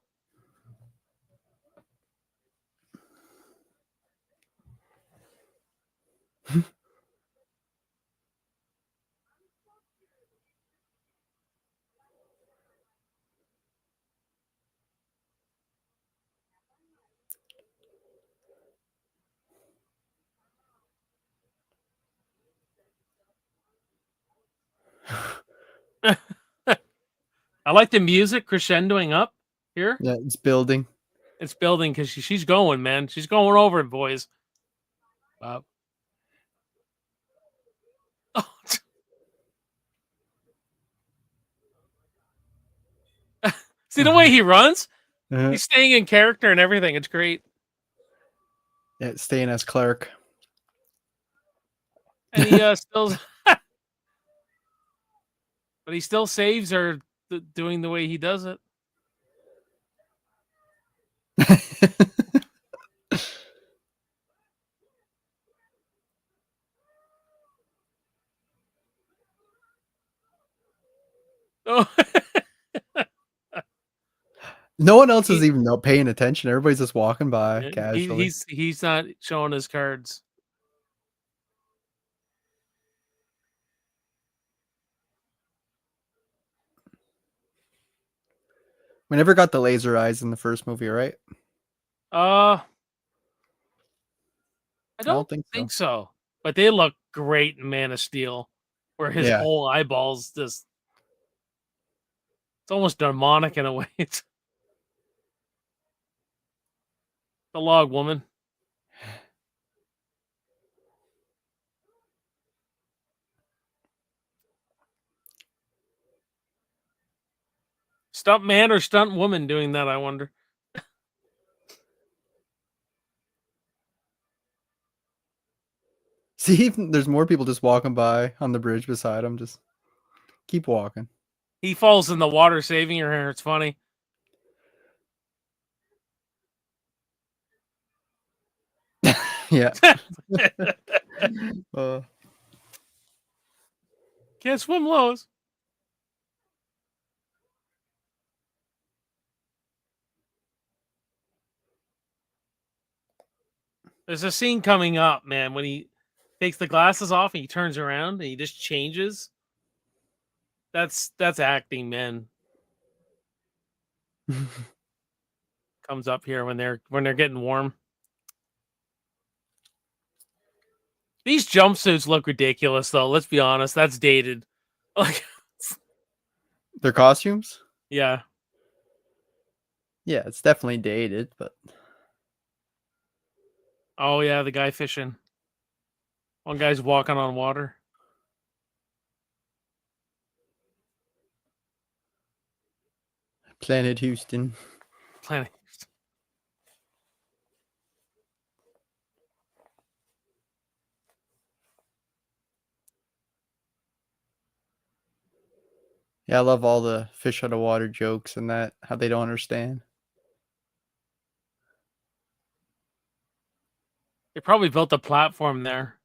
I like the music crescendoing up here. Yeah, it's building. It's building because she's going, man. She's going over it, boys. Uh, see the way he runs? Uh, He's staying in character and everything. It's great. yeah, staying as Clark. And he still, but he still saves her doing the way he does it. Oh, No one else is he, even paying attention. Everybody's just walking by casually. he's not showing his cards. We never got the laser eyes in the first movie, right? I I don't don't think so. think so. But they look great in Man of Steel, where his Yeah. whole eyeballs just it's almost demonic in a way. It's the log woman. Stunt man or stunt woman doing that, I wonder. See, there's more people just walking by on the bridge beside him. Just keep walking. He falls in the water saving her hair. It's funny. Yeah. uh, Can't swim, Lois. There's a scene coming up, man, when he takes the glasses off and he turns around and he just changes. That's acting, man. Comes up here when they're getting warm. These jumpsuits look ridiculous, though. Let's be honest. That's dated. Like, their costumes? yeah. Yeah, it's definitely dated, but Oh yeah, the guy fishing. One guy's walking on water. Planet Houston. Planet. Yeah, I love all the fish out of water jokes and that, how they don't understand. They probably built a platform there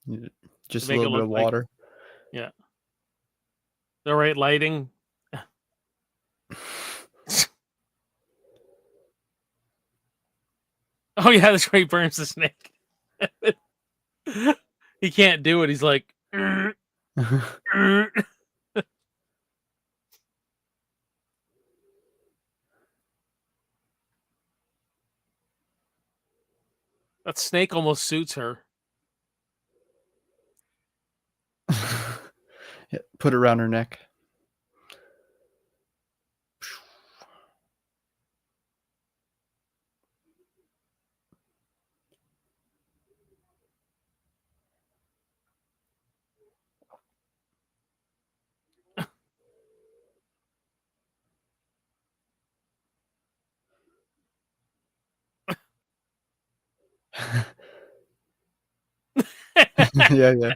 to Just a make it little bit look of like, water. yeah, the right lighting. Oh yeah, that's where he burns the snake. He can't do it. He's like, that snake almost suits her. Yeah, put it around her neck. Yeah, yeah.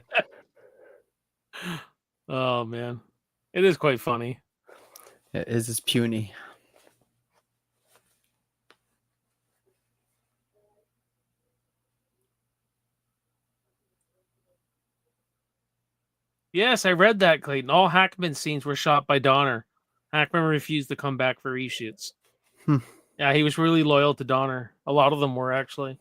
Oh man, it is quite funny. It is puny. Yes, I read that, Clayton. All Hackman scenes were shot by Donner. Hackman refused to come back for reshoots. Hmm. Yeah, he was really loyal to Donner. A lot of them were actually.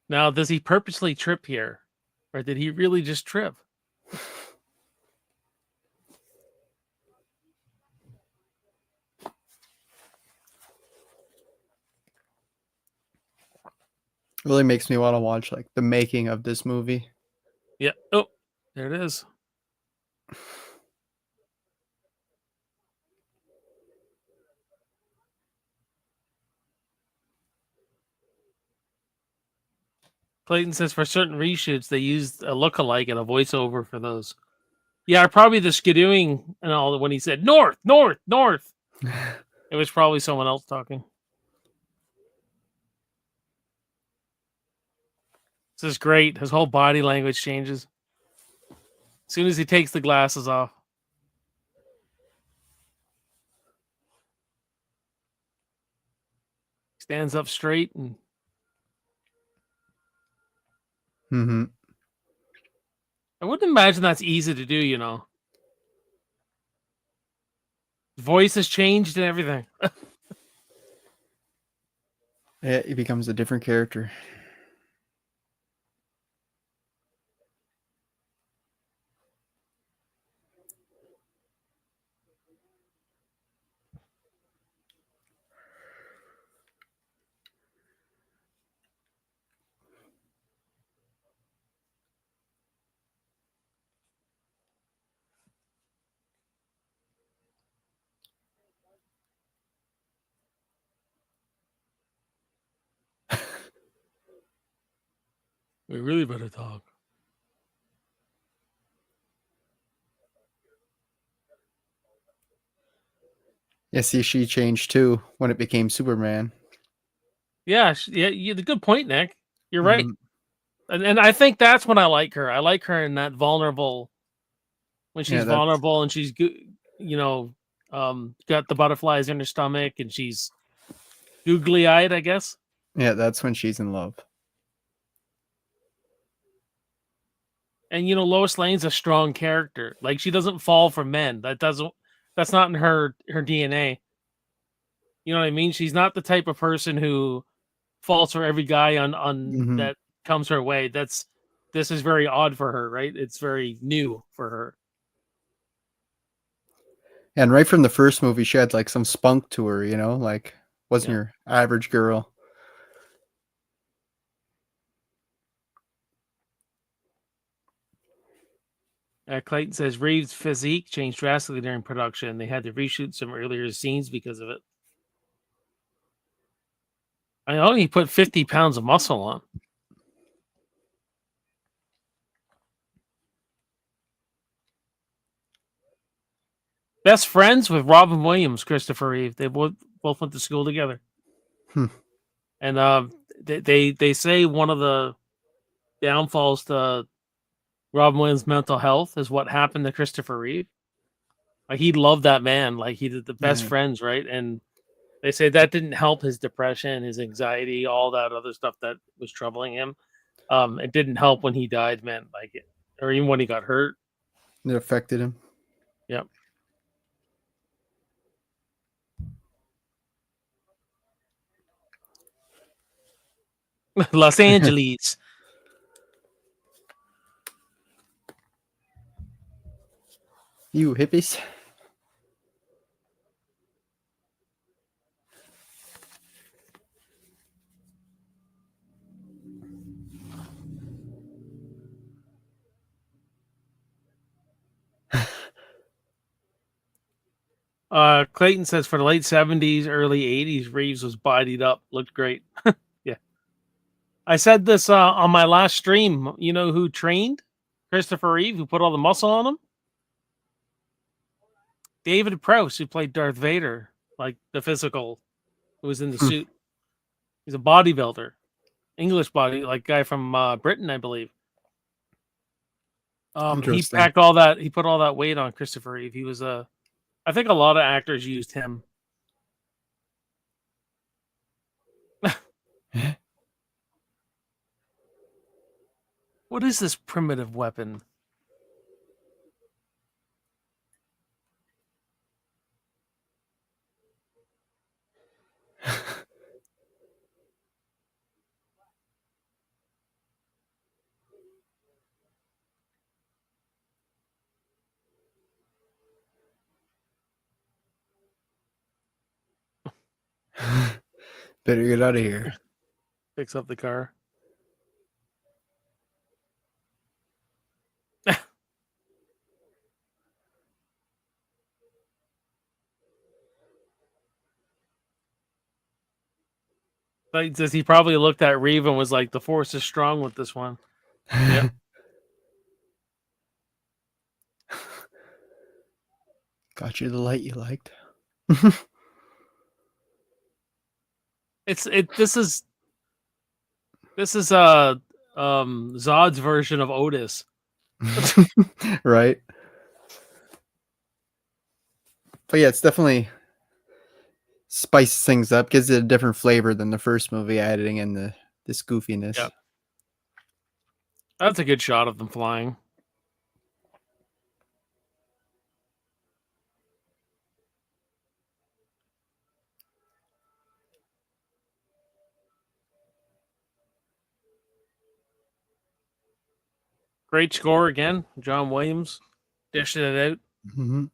Now, does he purposely trip here? Or did he really just trip? Really makes me want to watch like the making of this movie. Yeah. Oh, there it is. Clayton says for certain reshoots, they used a look-alike and a voiceover for those. Yeah, probably the skidooing and all when he said north, north, north. It was probably someone else talking. This is great. His whole body language changes. As soon as he takes the glasses off. Stands up straight and Mm-hmm. I wouldn't imagine that's easy to do, you know. Voice has changed and everything. Yeah, he becomes a different character. We really better talk. Yeah, see, she changed too when it became Superman. Yeah, yeah, you the good point, Nick. You're right. Mhm. And I think that's when I like her. I like her in that vulnerable when Yeah, she's vulnerable and she's you know, got the butterflies in her stomach and she's googly eyed, I guess. that's when she's in love. And Lois Lane's a strong character. Like she doesn't fall for men. That's not in her DNA. You know what I mean? She's not the type of person who falls for every guy on Hmm. that comes her way. This is very odd for her, right? It's very new for her. And right from the first movie, she had like some spunk to her, like wasn't Yeah. your average girl. Clayton says Reeves' physique changed drastically during production. They had to reshoot some earlier scenes because of it. I know he put 50 pounds of muscle on. Best friends with Robin Williams, Christopher Reeve. They both went to school together. Hmm. And they say one of the downfalls to Robin Williams' mental health is what happened to Christopher Reeve. Like he loved that man. Like he did the best Yeah, friends, right? And they say that didn't help his depression, his anxiety, all that other stuff that was troubling him. It didn't help when he died, man. Or even when he got hurt. it affected him. Yep. Los Angeles. You hippies. Clayton says for the late 70s, early 80s, Reeves was bodied up, looked great. Yeah. I said this on my last stream. You know who trained Christopher Reeve, who put all the muscle on him? David Prowse, who played Darth Vader, like the physical, who was in the Hmm. suit. He's a bodybuilder, English body, like guy from Britain, I believe. He Interesting. packed all that. He put all that weight on Christopher Reeve. He was a. I think a lot of actors used him. What is this primitive weapon? Better get out of here. Picks up the car. Like says he probably looked at Reeve and was like, "The force is strong with this one." Yep. Got you the light you liked. It's it. This is Zod's version of Otis. Right. But yeah, it's definitely spices things up, gives it a different flavor than the first movie, adding in this goofiness. Yeah, that's a good shot of them flying. Great score again. John Williams dishing it out. Mhm.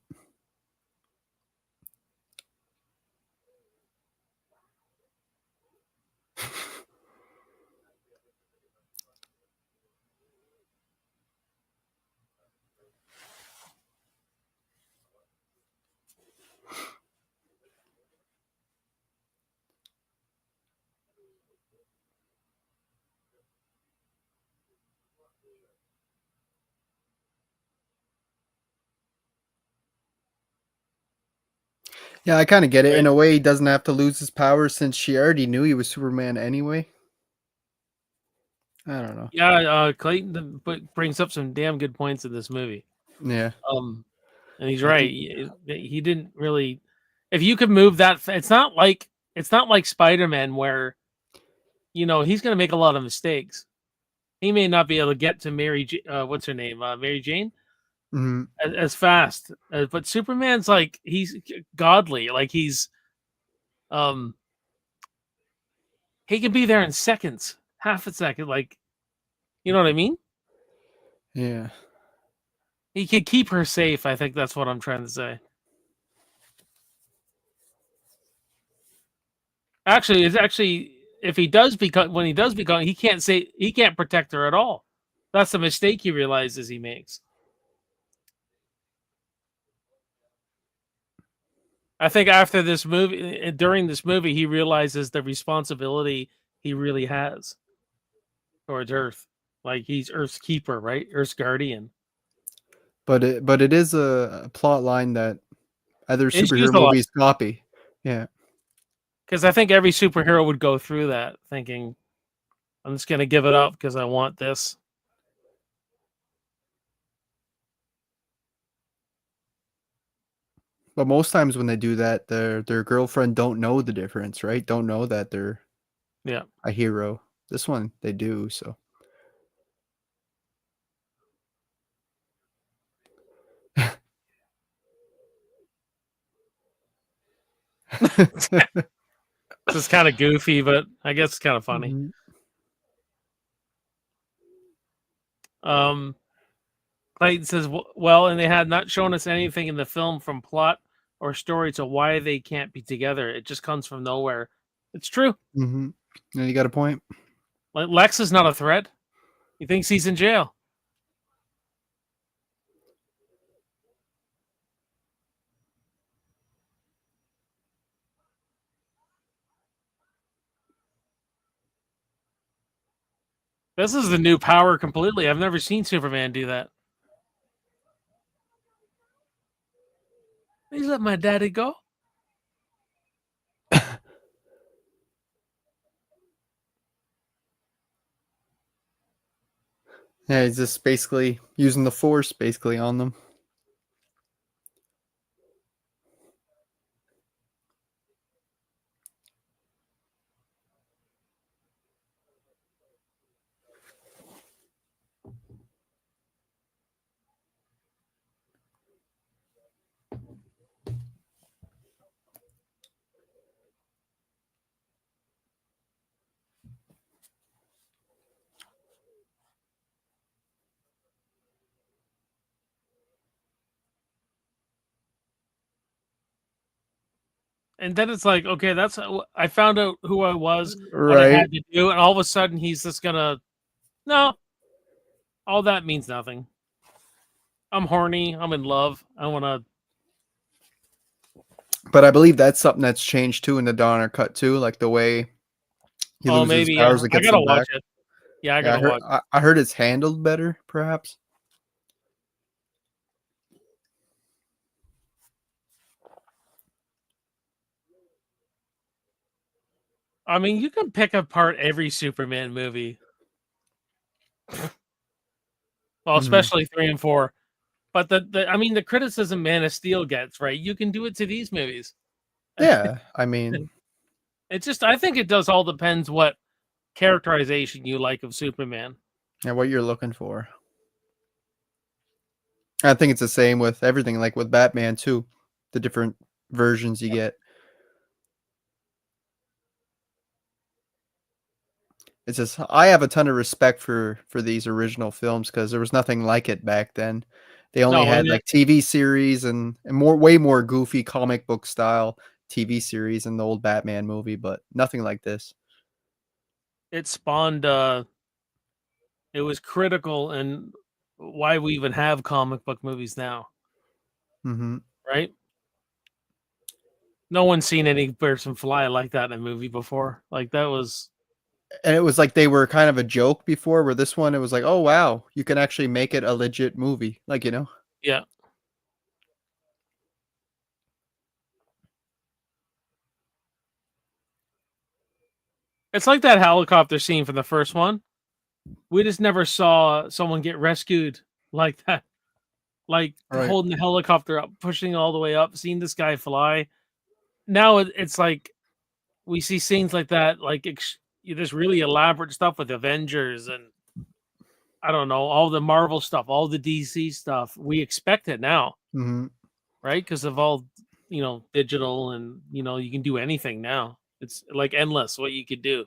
Yeah, I kind of get it. Right. In a way, he doesn't have to lose his powers since she already knew he was Superman anyway. I don't know. Yeah, Clayton brings up some damn good points in this movie. Yeah, And he's I right. think. He didn't really. If you could move that, it's not like Spider-Man where he's going to make a lot of mistakes. He may not be able to get to what's her name, Mary Jane, Mhm. as fast. But Superman's like he's godly. Like um he can be there in seconds, half a second. Like you know what I mean? Yeah. He can keep her safe. I think that's what I'm trying to say. Actually, it's actually if he does become when he does become, he can't protect her at all. That's the mistake he realizes he makes. I think after this movie, during this movie, he realizes the responsibility he really has towards Earth. Like he's Earth's keeper, right? Earth's guardian. But it is a plot line that other It's superhero used a lot movies copy. Yeah. because I think every superhero would go through that, thinking, "I'm just going to give it up because I want this." But most times when they do that, their girlfriend don't know the difference, right? Don't know that they're Yeah. a hero. This one they do, so. This is kind of goofy, but I guess it's kind of funny. Mhm. Um, Clayton says, "Well, and they had not shown us anything in the film from plot or story to why they can't be together. It just comes from nowhere." It's true. Mhm. Yeah, you got a point. Like Lex is not a threat. He thinks he's in jail. This is the new power completely. I've never seen Superman do that. Please let my daddy go. Yeah, he's just basically using the force basically on them. And then it's like, okay, I found out who I was, what I Right. had to do, and all of a sudden he's just gonna no, all that means nothing. I'm horny. I'm in love. I want to. But I believe that's something that's changed too in the Donner cut too, like the way he Oh, loses his maybe powers yeah. and I gets gotta them watch back. it. Yeah, I Yeah, gotta watch. I heard it's handled better, perhaps. I mean, you can pick apart every Superman movie, well, Mhm. especially 3 and 4. But I mean, the criticism Man of Steel gets right. You can do it to these movies. Yeah, I mean, It's just, I think it does all depends what characterization you like of Superman. yeah, what you're looking for. I think it's the same with everything, like with Batman too. The different versions you get. It's just I have a ton of respect for these original films because there was nothing like it back then. They only No, had and like TV series and more way more goofy comic book style TV series in the old Batman movie, but nothing like this. it spawned. It was critical in why we even have comic book movies now, Hmm. right? No one's seen any person fly like that in a movie before. Like that was, And it was like they were kind of a joke before, where this one it was like, oh wow, you can actually make it a legit movie, like yeah. It's like that helicopter scene from the first one. We just never saw someone get rescued like that, like Right. holding the helicopter up, pushing all the way up, seeing this guy fly. Now it's like we see scenes like that, like this really elaborate stuff with Avengers and I don't know all the Marvel stuff, all the DC stuff. We expect it now, Hmm. right? Because of all digital and you can do anything now. It's like endless what you could do.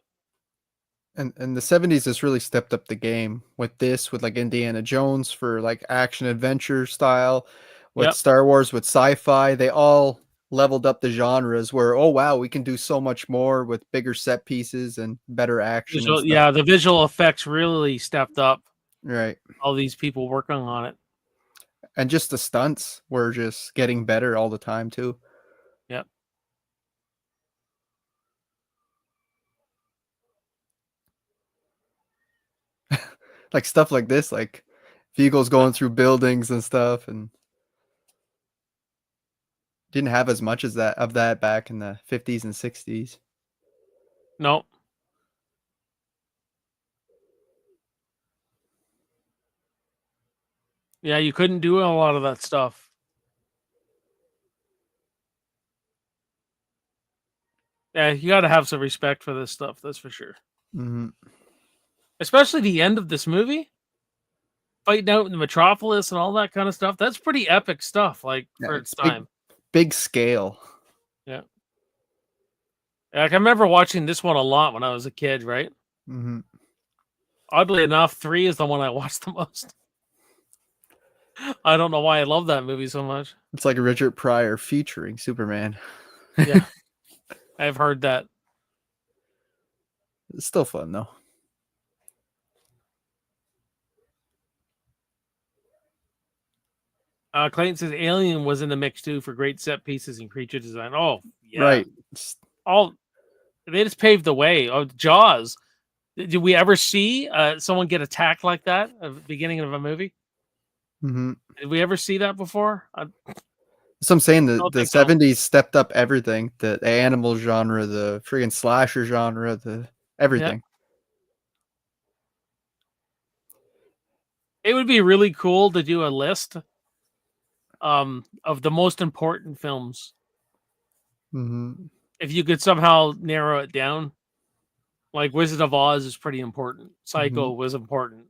And the 70s has really stepped up the game with this, with like Indiana Jones for like action adventure style, with Yep. Star Wars with sci-fi. They all leveled up the genres where, oh wow, we can do so much more with bigger set pieces and better action and Visual, stuff. yeah, the visual effects really stepped up. Right. All these people working on it. And just the stunts were just getting better all the time too. Yep. Like stuff like this, like vehicles Yeah. going through buildings and stuff, and didn't have as much as that back in the 50s and 60s. No. Yeah, you couldn't do a lot of that stuff. Yeah, you got to have some respect for this stuff. That's for sure. Hmm. Especially the end of this movie, fighting out in the metropolis and all that kind of stuff. That's pretty epic stuff. Like Yeah, for its it's big, time. big scale. Yeah. Like I remember watching this one a lot when I was a kid. Right. Hmm. Oddly enough, 3 is the one I watched the most. I don't know why I love that movie so much. It's like Richard Pryor featuring Superman. Yeah, I've heard that. It's still fun though. Clayton says Alien was in the mix too for great set pieces and creature design. Oh yeah, Right. all they just paved the way. Oh, Jaws. Did we ever see someone get attacked like that at the beginning of a movie? Hmm. Did we ever see that before? I So I'm saying don't the think so. 70s stepped up everything, the animal genre, the friggin' slasher genre, the Yeah, everything. it would be really cool to do a list of the most important films Hmm. if you could somehow narrow it down. Like Wizard of Oz is pretty important. Hmm. Psycho was important.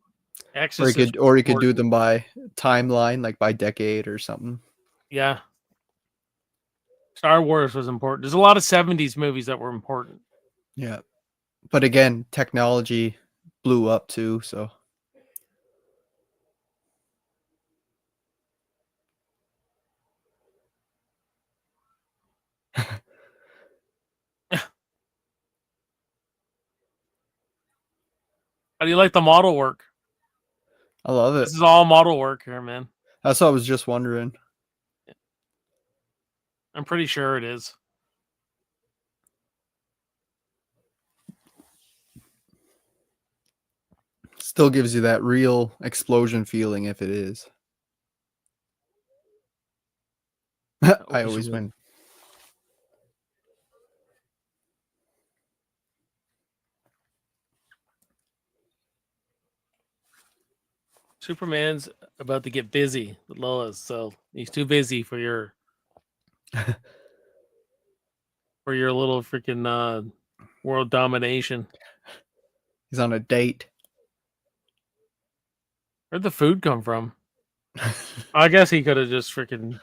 Exorcist was Or you could do important. them by timeline, like by decade or something. Yeah. Star Wars was important. There's a lot of 70s movies that were important. Yeah. But again, technology blew up too, so How do you like the model work? I love it. This is all model work here, man. That's what I was just wondering. I'm pretty sure it is. Still gives you that real explosion feeling if it is. I I always always will. win. Superman's about to get busy with Lois, so he's too busy for your little freaking world domination. He's on a date. Where'd the food come from? I guess he could have just freaking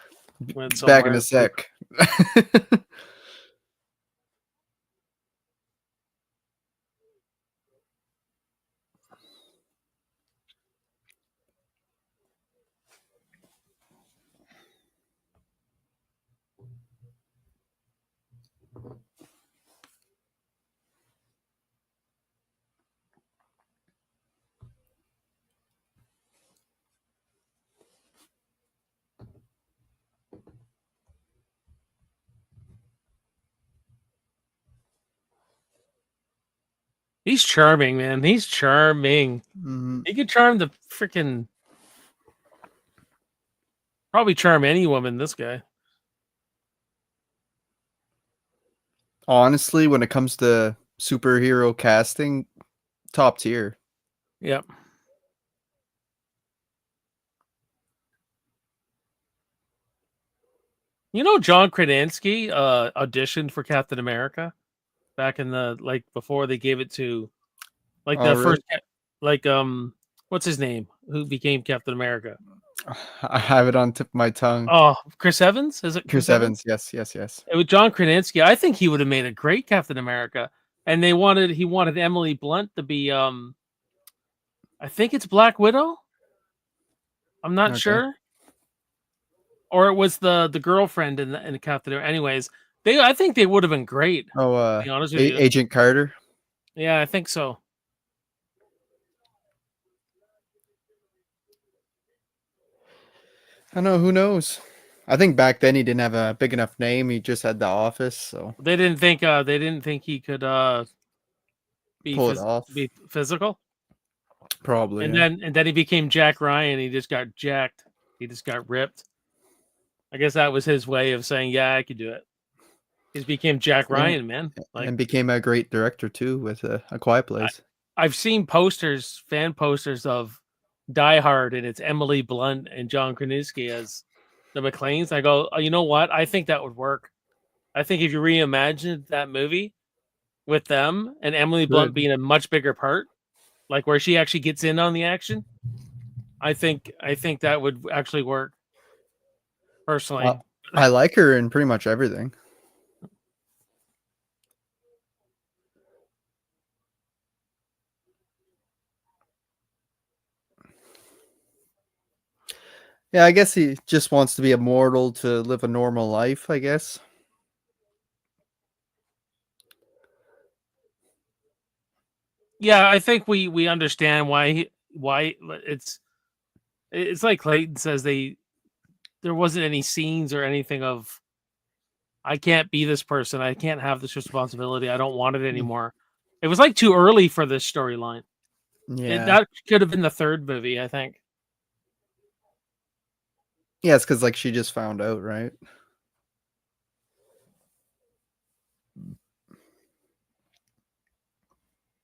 went Back in somewhere. a sec. He's charming, man. He's charming. Mhm. He could charm the freaking probably charm any woman. This guy. Honestly, when it comes to superhero casting, top tier. Yep. You know, John Krasinski auditioned for Captain America back in the before they gave it to Oh, the really? first what's his name who became Captain America? I have it on tip of my tongue. Oh, Chris Evans? Is it Chris Chris Evans? Evans, yes, yes, yes. It was John Krasinski. I think he would have made a great Captain America. And he wanted Emily Blunt to be I think it's Black Widow. I'm not Okay. sure. Or it was the girlfriend in the Captain America. Anyways, I think they would have been great, to Oh, be honest with you. Agent Carter. Yeah, I think so. I know, who knows? I think back then he didn't have a big enough name. He just had The Office, so They didn't think he could pull it off. be physical. Probably, yeah. And then he became Jack Ryan. He just got jacked. He just got ripped. I guess that was his way of saying, "Yeah, I could do it." He just became Jack Yeah, Ryan, man. Like and became a great director too with A Quiet I, Place. I've seen posters, fan posters of Die Hard, and it's Emily Blunt and John Krasinski as the McClanes. I go, oh, you know what? I think that would work. I think if you reimagined that movie with them and Emily Blunt Good. being a much bigger part, like where she actually gets in on the action, I think that would actually work Uh, personally. I like her in pretty much everything. Yeah, I guess he just wants to be immortal to live a normal life, I guess. Yeah, I think we understand why it's like Clayton says there wasn't any scenes or anything of I can't be this person. I can't have this responsibility. I don't want it Mm. anymore. It was like too early for this storyline. Yeah. That could have been the third movie, I think. Yeah, it's because like she just found out, right?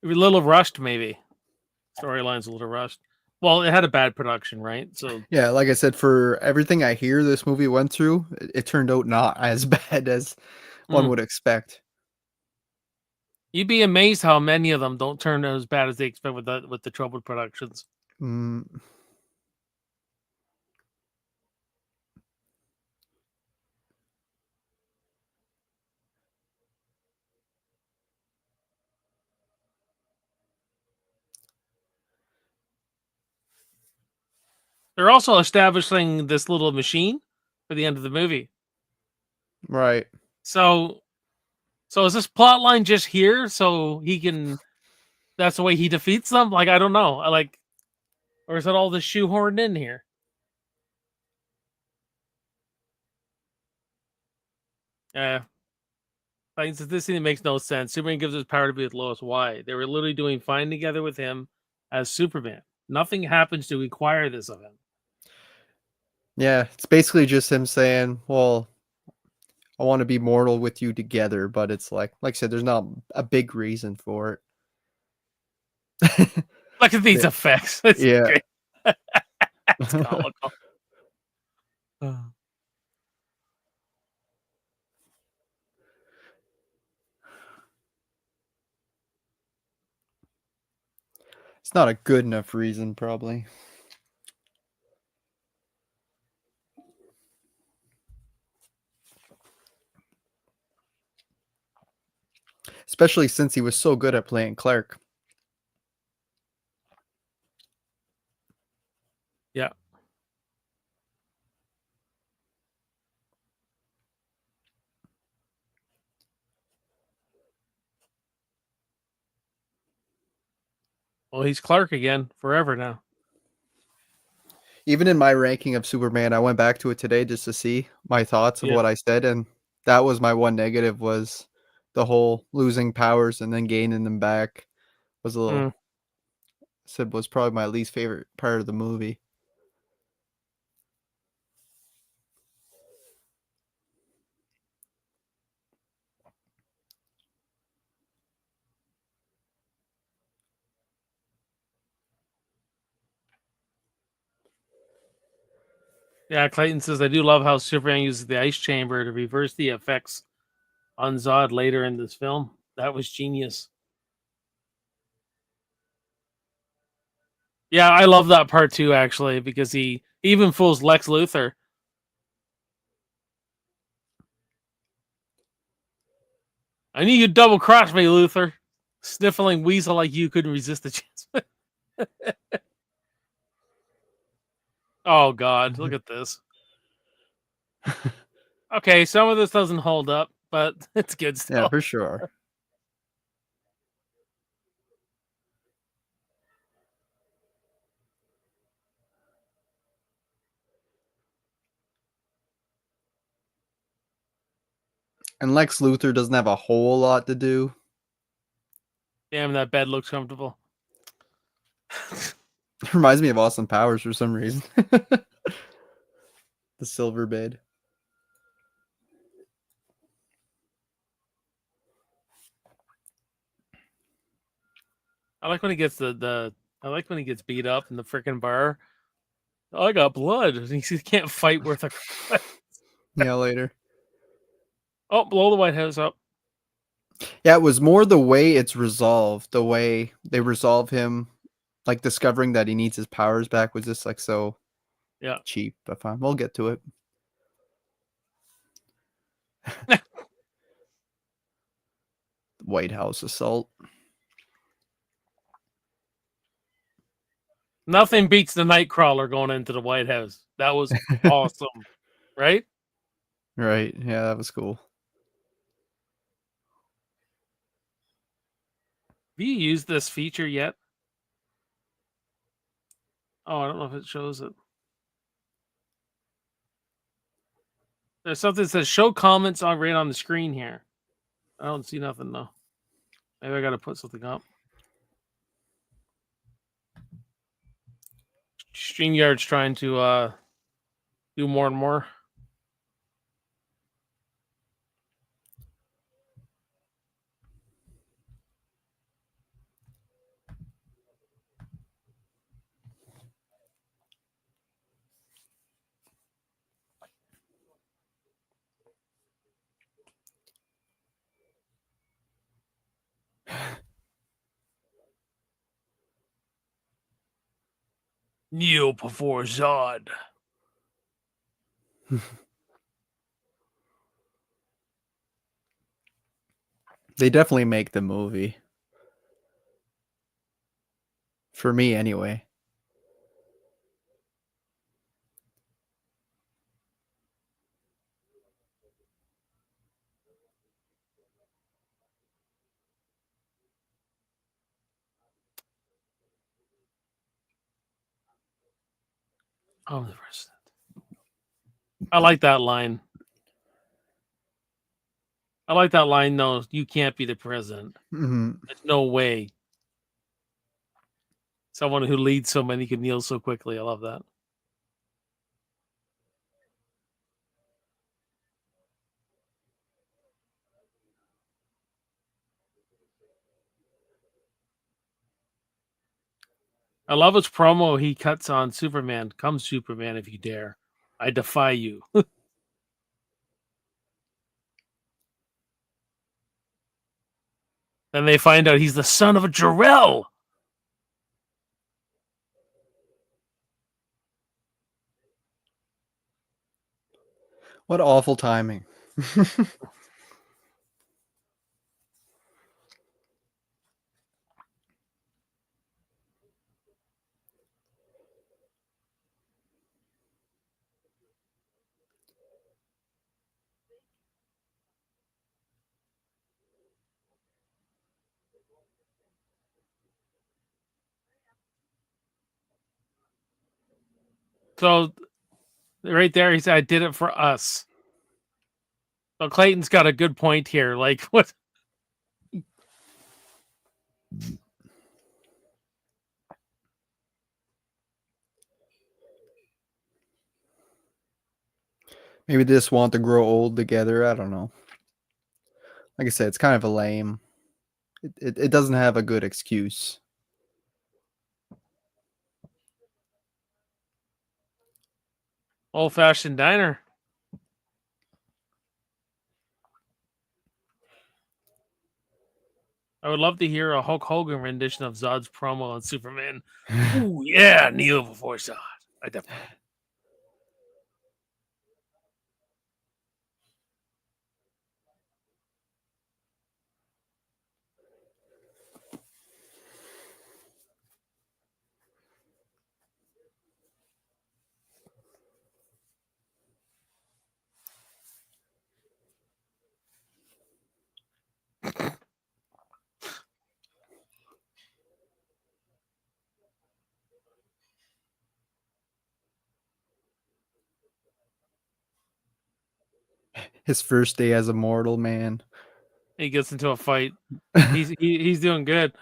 It was a little rushed, maybe. Storyline's a little rushed. Well, it had a bad production, right? So Yeah, like I said, for everything I hear this movie went through, it turned out not as bad as one mm, would expect. you'd be amazed how many of them don't turn out as bad as they expect with the troubled productions. Mm, They're also establishing this little machine for the end of the movie. right. So is this plot line just here so he can that's the way he defeats them? Like I don't know. I like or is it all this shoehorned in here? Yeah. Like this scene makes no sense. Superman gives his power to be with Lois. Why? They were literally doing fine together with him as Superman. Nothing happens to require this of him. Yeah, it's basically just him saying, "Well, I want to be mortal with you together," but it's like I said, there's not a big reason for it. Look at these Yeah. effects. It's Yeah. great. It's comical. It's not a good enough reason, probably. Especially since he was so good at playing Clark. Yeah. Well, he's Clark again forever now. Even in my ranking of Superman, I went back to it today just to see my thoughts of Yeah. what I said, and that was my one negative was the whole losing powers and then gaining them back was a little said was probably my least favorite part of the movie. Yeah, Clayton says, I do love how Superman uses the ice chamber to reverse the effects on Zod later in this film. That was genius. Yeah, I love that part too, actually, because he even fools Lex Luthor. I knew you'd double cross me, Luthor. Sniffling weasel like you couldn't resist the chance. Oh, God, look at this. Okay, some of this doesn't hold up, but it's good still. Yeah, for sure. And Lex Luthor doesn't have a whole lot to do. Damn, that bed looks comfortable. Reminds me of Austin Powers for some reason. The silver bed. I like when he gets I like when he gets beat up in the freaking bar. Oh, I got blood. He can't fight worth a. Yeah, later. Oh, blow the White House up. Yeah, it was more the way it's resolved. The way they resolve him, like discovering that he needs his powers back, was just like so cheap. But fine, we'll get to it. White House assault. Nothing beats the Nightcrawler going into the White House. That was awesome, right? Right. Yeah, that was cool. Have you used this feature yet? Oh, I don't know if it shows it. There's something that says show comments on right on the screen here. I don't see nothing though. Maybe I gotta put something up. StreamYard's trying to do more and more. Kneel before Zod. They definitely make the movie. For me, anyway. Oh, the president. I like that line. I like that line, though. You can't be the president. Mm-hmm. There's no way. Someone who leads so many can kneel so quickly. I love that. I love his promo he cuts on Superman. Come, Superman, if you dare. I defy you. Then they find out he's the son of a Jarrell. What awful timing. So right there, he said, I did it for us. So Clayton's got a good point here. Like, what? Maybe they just want to grow old together. I don't know. Like I said, it's kind of a lame. It doesn't have a good excuse. Old fashioned diner. I would love to hear a Hulk Hogan rendition of Zod's promo on Superman. Ooh, yeah, kneel before Zod. I definitely. His first day as a mortal man. He gets into a fight. He's doing good.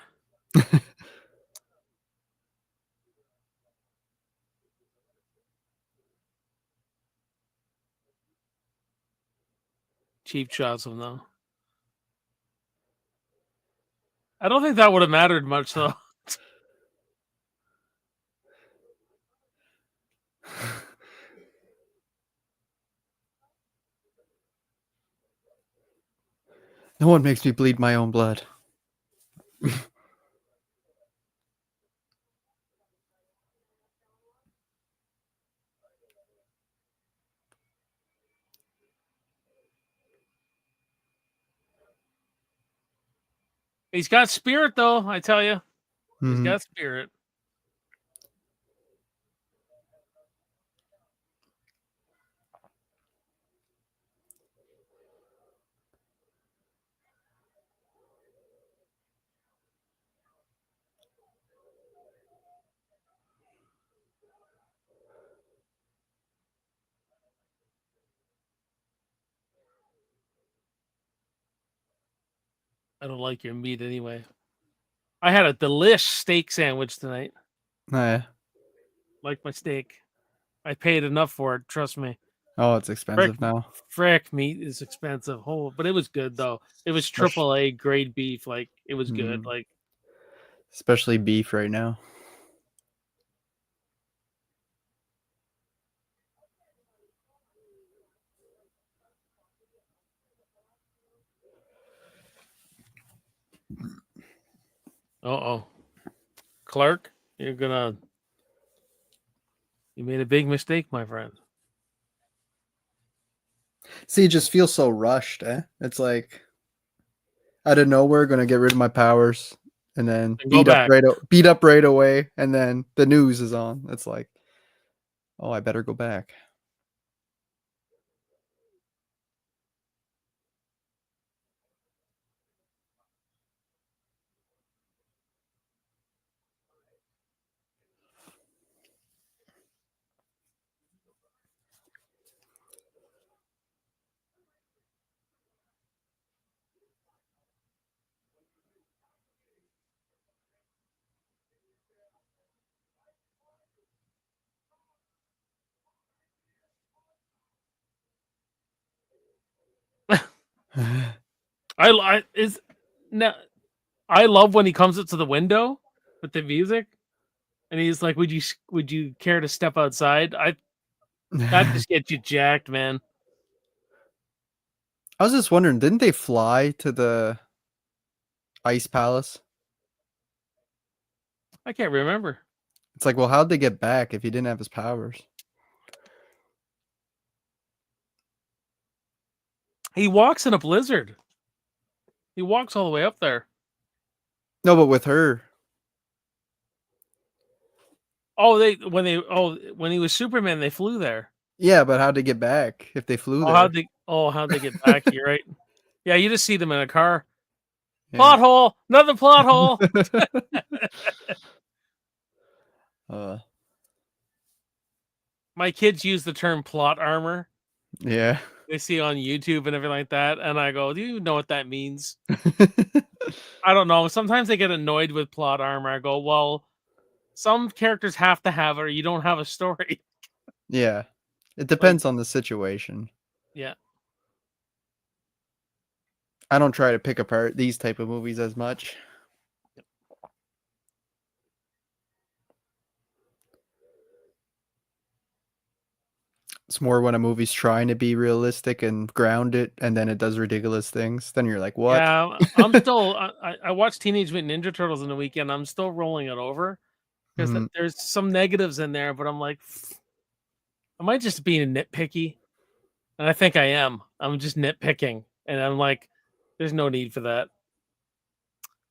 Cheap shots of him though. I don't think that would have mattered much though. No one makes me bleed my own blood. He's got spirit though, I tell you. He's Mhm. got spirit. I don't like your meat anyway. I had a delish steak sandwich tonight. Yeah. Like my steak. I paid enough for it, trust me. Oh, it's Frick, expensive now. frick meat is expensive. Oh, but it was good though. It was Especially, AAA grade beef. Like it was good. Like especially beef right now. oh. Clark, you made a big mistake, my friend. See, it just feels so rushed, eh? It's like out of nowhere, gonna get rid of my powers, and then And go back. beat up right away, and then the news is on. It's like, oh, I better go back. I is now I love when he comes up to the window with the music, and he's like, would you care to step outside?" That just gets you jacked, man. I was just wondering, didn't they fly to the ice palace? I can't remember. It's like, well, how'd they get back if he didn't have his powers? He walks in a blizzard. He walks all the way up there. No, but with her. Oh, when he was Superman, they flew there. Yeah, but how'd they get back if they flew there? How'd they get back? You're right. Yeah, you just see them in a car. Yeah. Plot hole, another plot hole. uh, My kids use the term plot armor. yeah. They see on YouTube and everything like that, and I go, "Do you know what that means?" I don't know. Sometimes they get annoyed with plot armor. I go, "Well, some characters have to have it, or you don't have a story." Yeah. It Like, depends on the situation. Yeah. I don't try to pick apart these type of movies as much. It's more when a movie's trying to be realistic and grounded, and then it does ridiculous things. Then you're like, what? Yeah, I'm still. I watched Teenage Mutant Ninja Turtles in the weekend. I'm still rolling it over because Mhm. there's some negatives in there, but I'm like, am I just being nitpicky? And I think I am. I'm just nitpicking, and I'm like, there's no need for that.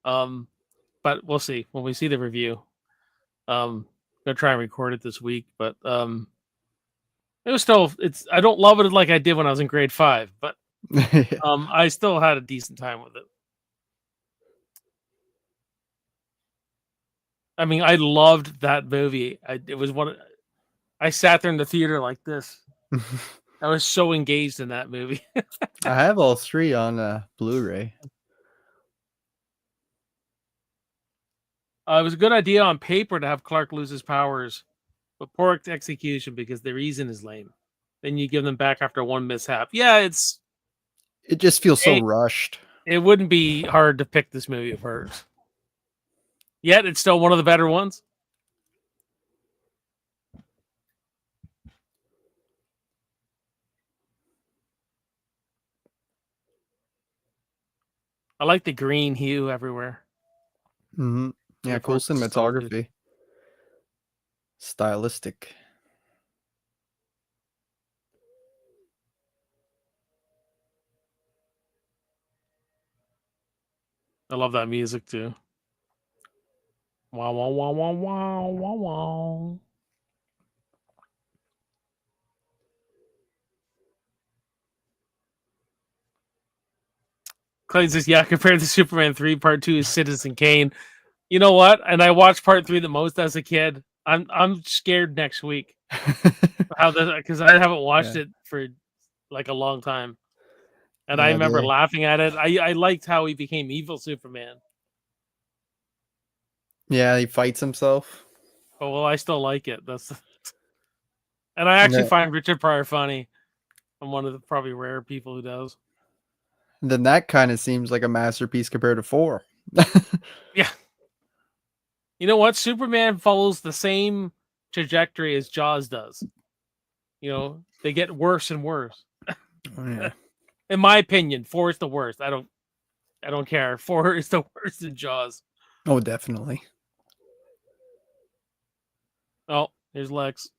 But we'll see when we see the review. Gonna try and record it this week, but it was still. It's. I don't love it like I did when I was in grade 5, but I still had a decent time with it. I mean, I loved that movie. It was one. I sat there in the theater like this. I was so engaged in that movie. I have all three on Blu-ray. It was a good idea on paper to have Clark lose his powers, but poor execution because the reason is lame. Then you give them back after one mishap. Yeah, It just feels so rushed. it wouldn't be hard to pick this movie of hers. Yet it's still one of the better ones. I like the green hue everywhere. Mm-hmm. Yeah, Of cool course, nostalgia. cinematography. Stylistic. I love that music too. Wow, wow, wow, wow, wow, wow, wow. Clay says, yeah, compared to Superman 3, Part 2 is Citizen Kane. You know what? And I watched Part 3 the most as a kid. I'm scared next week how that because I haven't watched Yeah. it for like a long time. And I Yeah, remember laughing at it. I liked how he became evil Superman. he fights himself. But well, I still like it. That's and I And actually find Richard Pryor funny. I'm one of the probably rare people who does. then that kind of seems like a masterpiece compared to 4. Yeah. You know what? Superman follows the same trajectory as Jaws does. You know, they get worse and worse. Oh, yeah. In my opinion, 4 is the worst. I don't care. 4 is the worst in Jaws. Oh, definitely. Oh, here's Lex.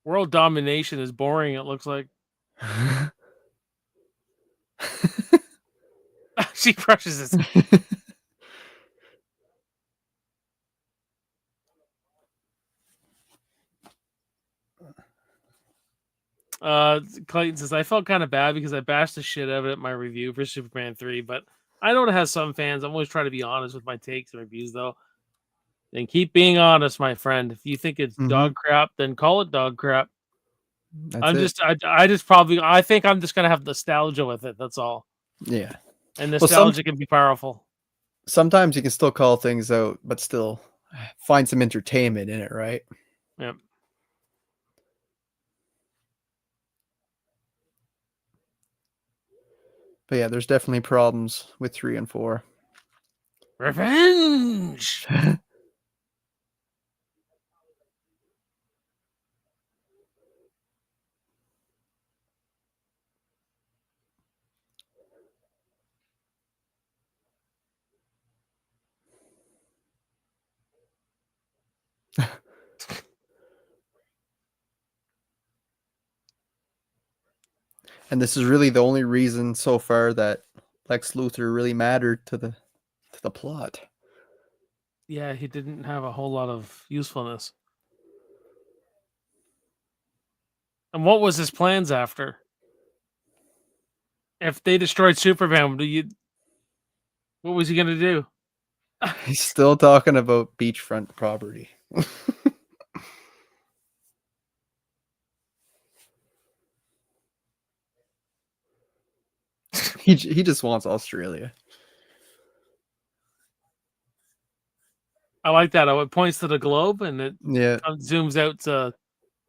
World domination is boring, it looks like. She crushes his. Clayton says, I felt kind of bad because I bashed the shit out of it in my review for Superman 3, but I know it has some fans. I'm always trying to be honest with my takes and reviews, though. And keep being honest, my friend. If you think it's Mhm. dog crap, then call it dog crap. That's it. I just probably, I think I'm just going to have nostalgia with it. That's all. Yeah. And Well, nostalgia can be powerful. sometimes you can still call things out, but still find some entertainment in it, right? Yeah. But yeah, there's definitely problems with 3 and 4. Revenge. And this is really the only reason so far that Lex Luthor really mattered to the plot. Yeah, he didn't have a whole lot of usefulness. And what was his plans after? If they destroyed Superman, what was he going to do? He's still talking about beachfront property. He just wants Australia. I like that. Oh, it points to the globe and it Yeah, zooms out to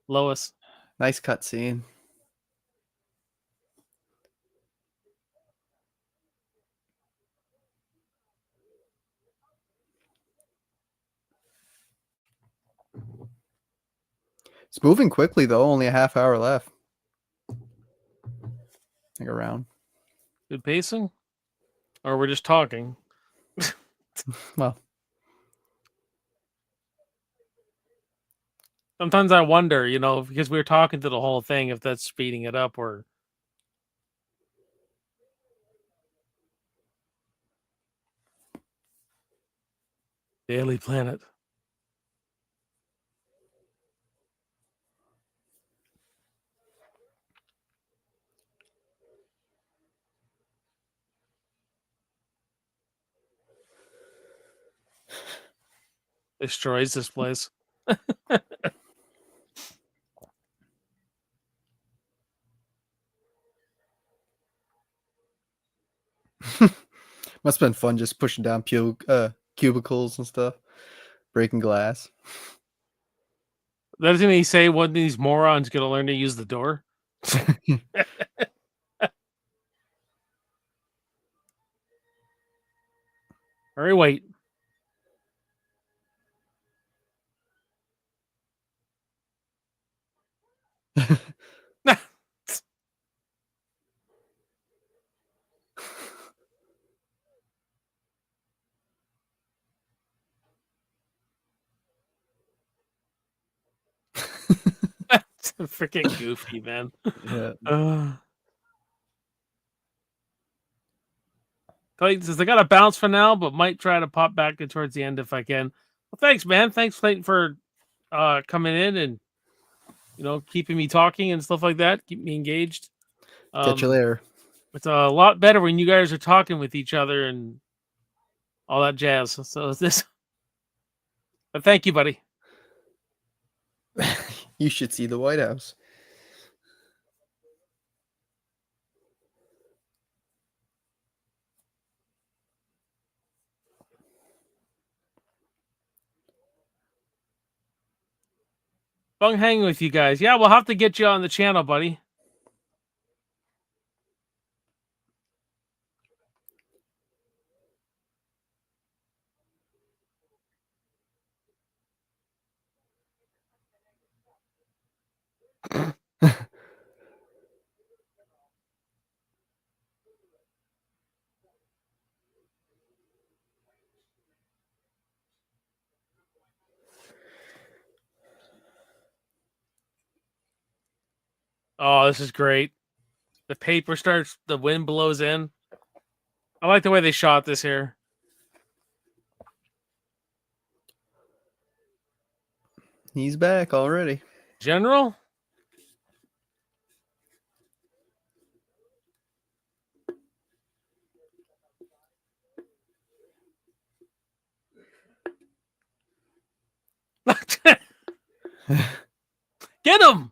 Lois. nice cutscene. It's moving quickly though. Only a half hour left. Like around. Good pacing? Or we're just talking? Well, Sometimes I wonder, because we were talking to the whole thing, if that's speeding it up or Daily Planet. Destroys this place. must have been fun just pushing down cubicles and stuff, breaking glass. Doesn't he say one of these morons gonna learn to use the door? Hurry, wait. Freaking goofy, man. Yeah. Clayton says, I got to bounce for now, but might try to pop back in towards the end if I can. Well, thanks, man. Thanks, Clayton, for coming in and keeping me talking and stuff like that. Keep me engaged. Catch you later. It's a lot better when you guys are talking with each other and all that jazz. So is this. But thank you, buddy. You should see the White House. Fun hanging with you guys. Yeah, we'll have to get you on the channel, buddy. Oh, this is great. The paper starts, the wind blows in. I like the way they shot this here. He's back already. General? Get him!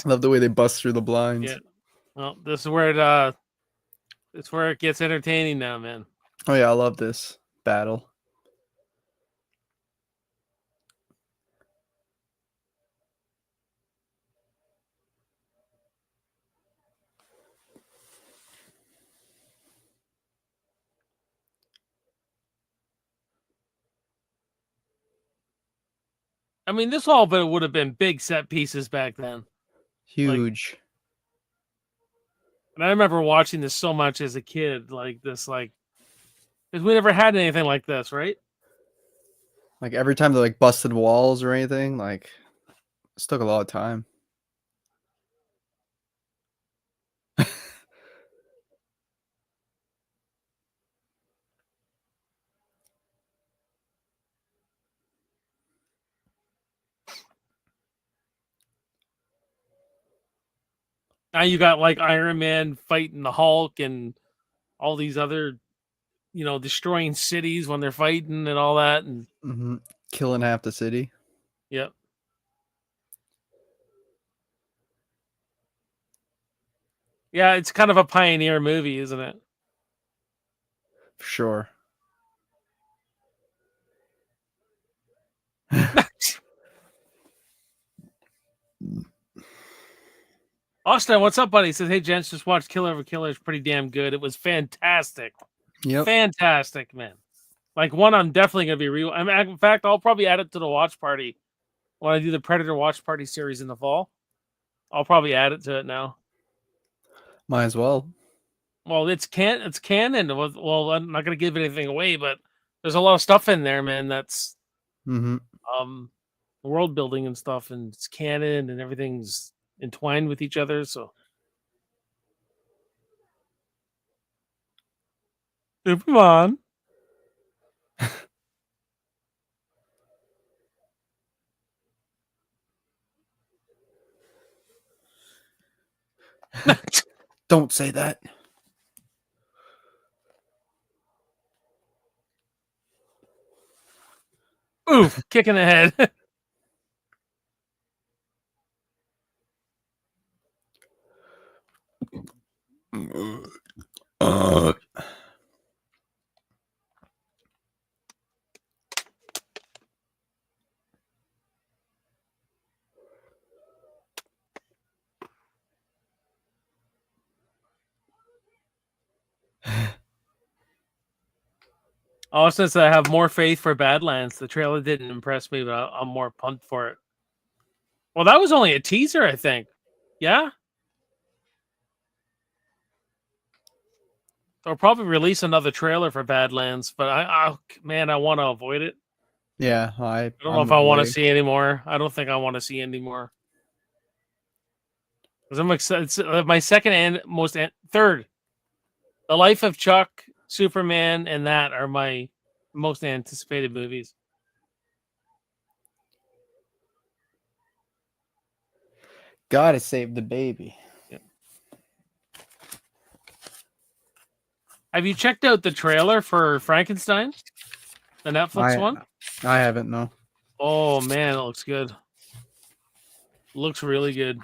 Love the way they bust through the blinds. Yeah. Well, this is where it gets entertaining now, man. Oh yeah, I love this battle. I mean, this all but would have been big set pieces back then. Huge. And I remember watching this so much as a kid, because we never had anything like this, right? Like every time they like busted walls or anything, like this took a lot of time. Now you got like Iron Man fighting the Hulk and all these other, destroying cities when they're fighting and all that. And Killing half the city. yep. Yeah, it's kind of a pioneer movie, isn't it? For sure. Austin, what's up, buddy? He says, hey, gents, just watched Killer of a Killer. It's pretty damn good. It was fantastic. Yep. Fantastic, man. Like, one I'm definitely going to be real. In fact, I'll probably add it to the watch party when I do the Predator watch party series in the fall. I'll probably add it to it now. Might as well. Well, it's canon. Well, I'm not going to give anything away, but there's a lot of stuff in there, man. That's world building and stuff, and it's canon, and everything's entwined with each other. So, come on. Don't say that. Oof, kick in the head. Also, since I have more faith for Badlands, the trailer didn't impress me, but I'm more pumped for it. Well, that was only a teaser, I think. Yeah? They'll probably release another trailer for Badlands, but I want to avoid it. Yeah, I don't know if I want to see anymore. I don't think I want to see anymore. Because I'm excited. It's my second and third. The Life of Chuck, Superman, and that are my most anticipated movies. Gotta save the baby. Yeah. Have you checked out the trailer for Frankenstein? The Netflix one? I haven't, no. Oh, man, it looks good. Looks really good.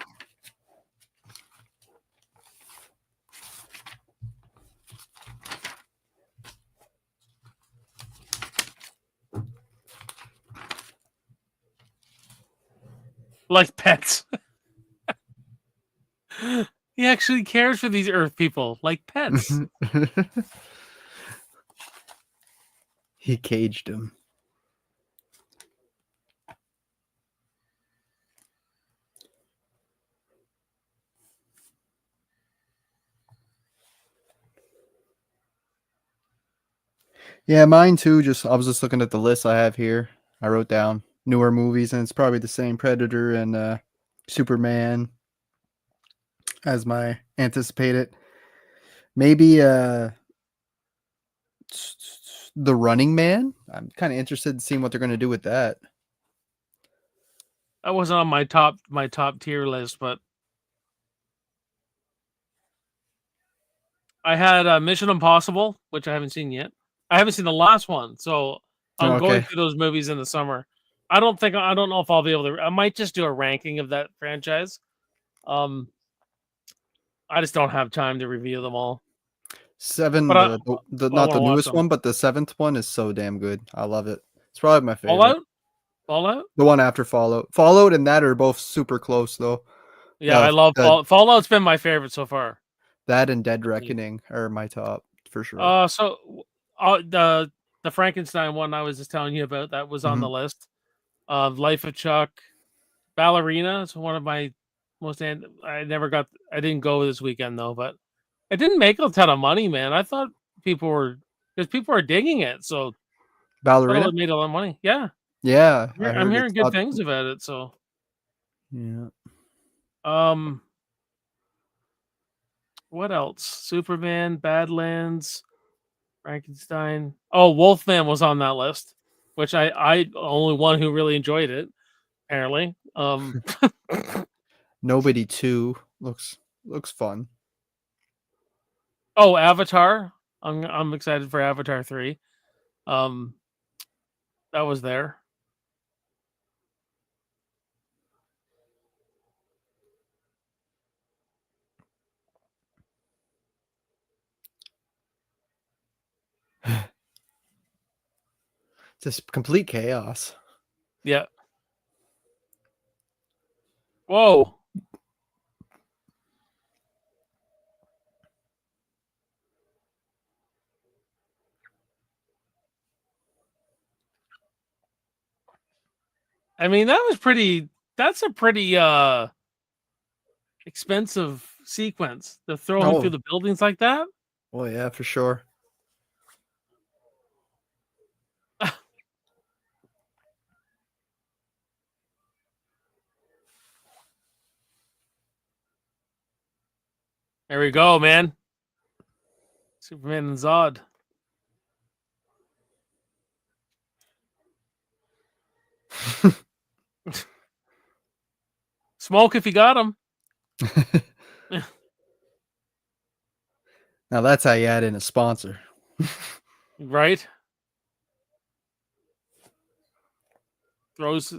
Like pets. He actually cares for these Earth people, like pets. He caged him. Yeah, mine too. I was just looking at the list I have here. I wrote down newer movies, and it's probably the same Predator and Superman as my anticipated. Maybe The Running Man. I'm kind of interested in seeing what they're going to do with that. That wasn't on my top tier list, but I had Mission Impossible, which I haven't seen yet. I haven't seen the last one, so I'm going through those movies in the summer. I don't know if I'll be able to. I might just do a ranking of that franchise. I just don't have time to review them all. Not the newest one, but the 7th one is so damn good. I love it. It's probably my favorite. Fallout? The one after Fallout. Fallout and that are both super close, though. Yeah, I love Fallout. Fallout's been my favorite so far. That and Dead Reckoning are my top for sure. The Frankenstein one I was just telling you about, that was on the list. Life of Chuck, Ballerina is one of my most. I didn't go this weekend though, but it didn't make a ton of money, man. I thought people were digging it, so Ballerina made a lot of money. Yeah, yeah. I'm hearing good things about it. So yeah. What else? Superman, Badlands, Frankenstein. Oh, Wolfman was on that list, which I only one who really enjoyed it. Apparently, Nobody 2 looks looks fun. Oh, Avatar. I'm excited for Avatar 3. That was there. Just complete chaos. Yeah. Whoa. I mean, that's a pretty expensive sequence. To throw him through the buildings like that. Oh yeah, for sure. There we go, man. Superman and Zod. Smoke if you got him. Now that's how you add in a sponsor. Right? Throws.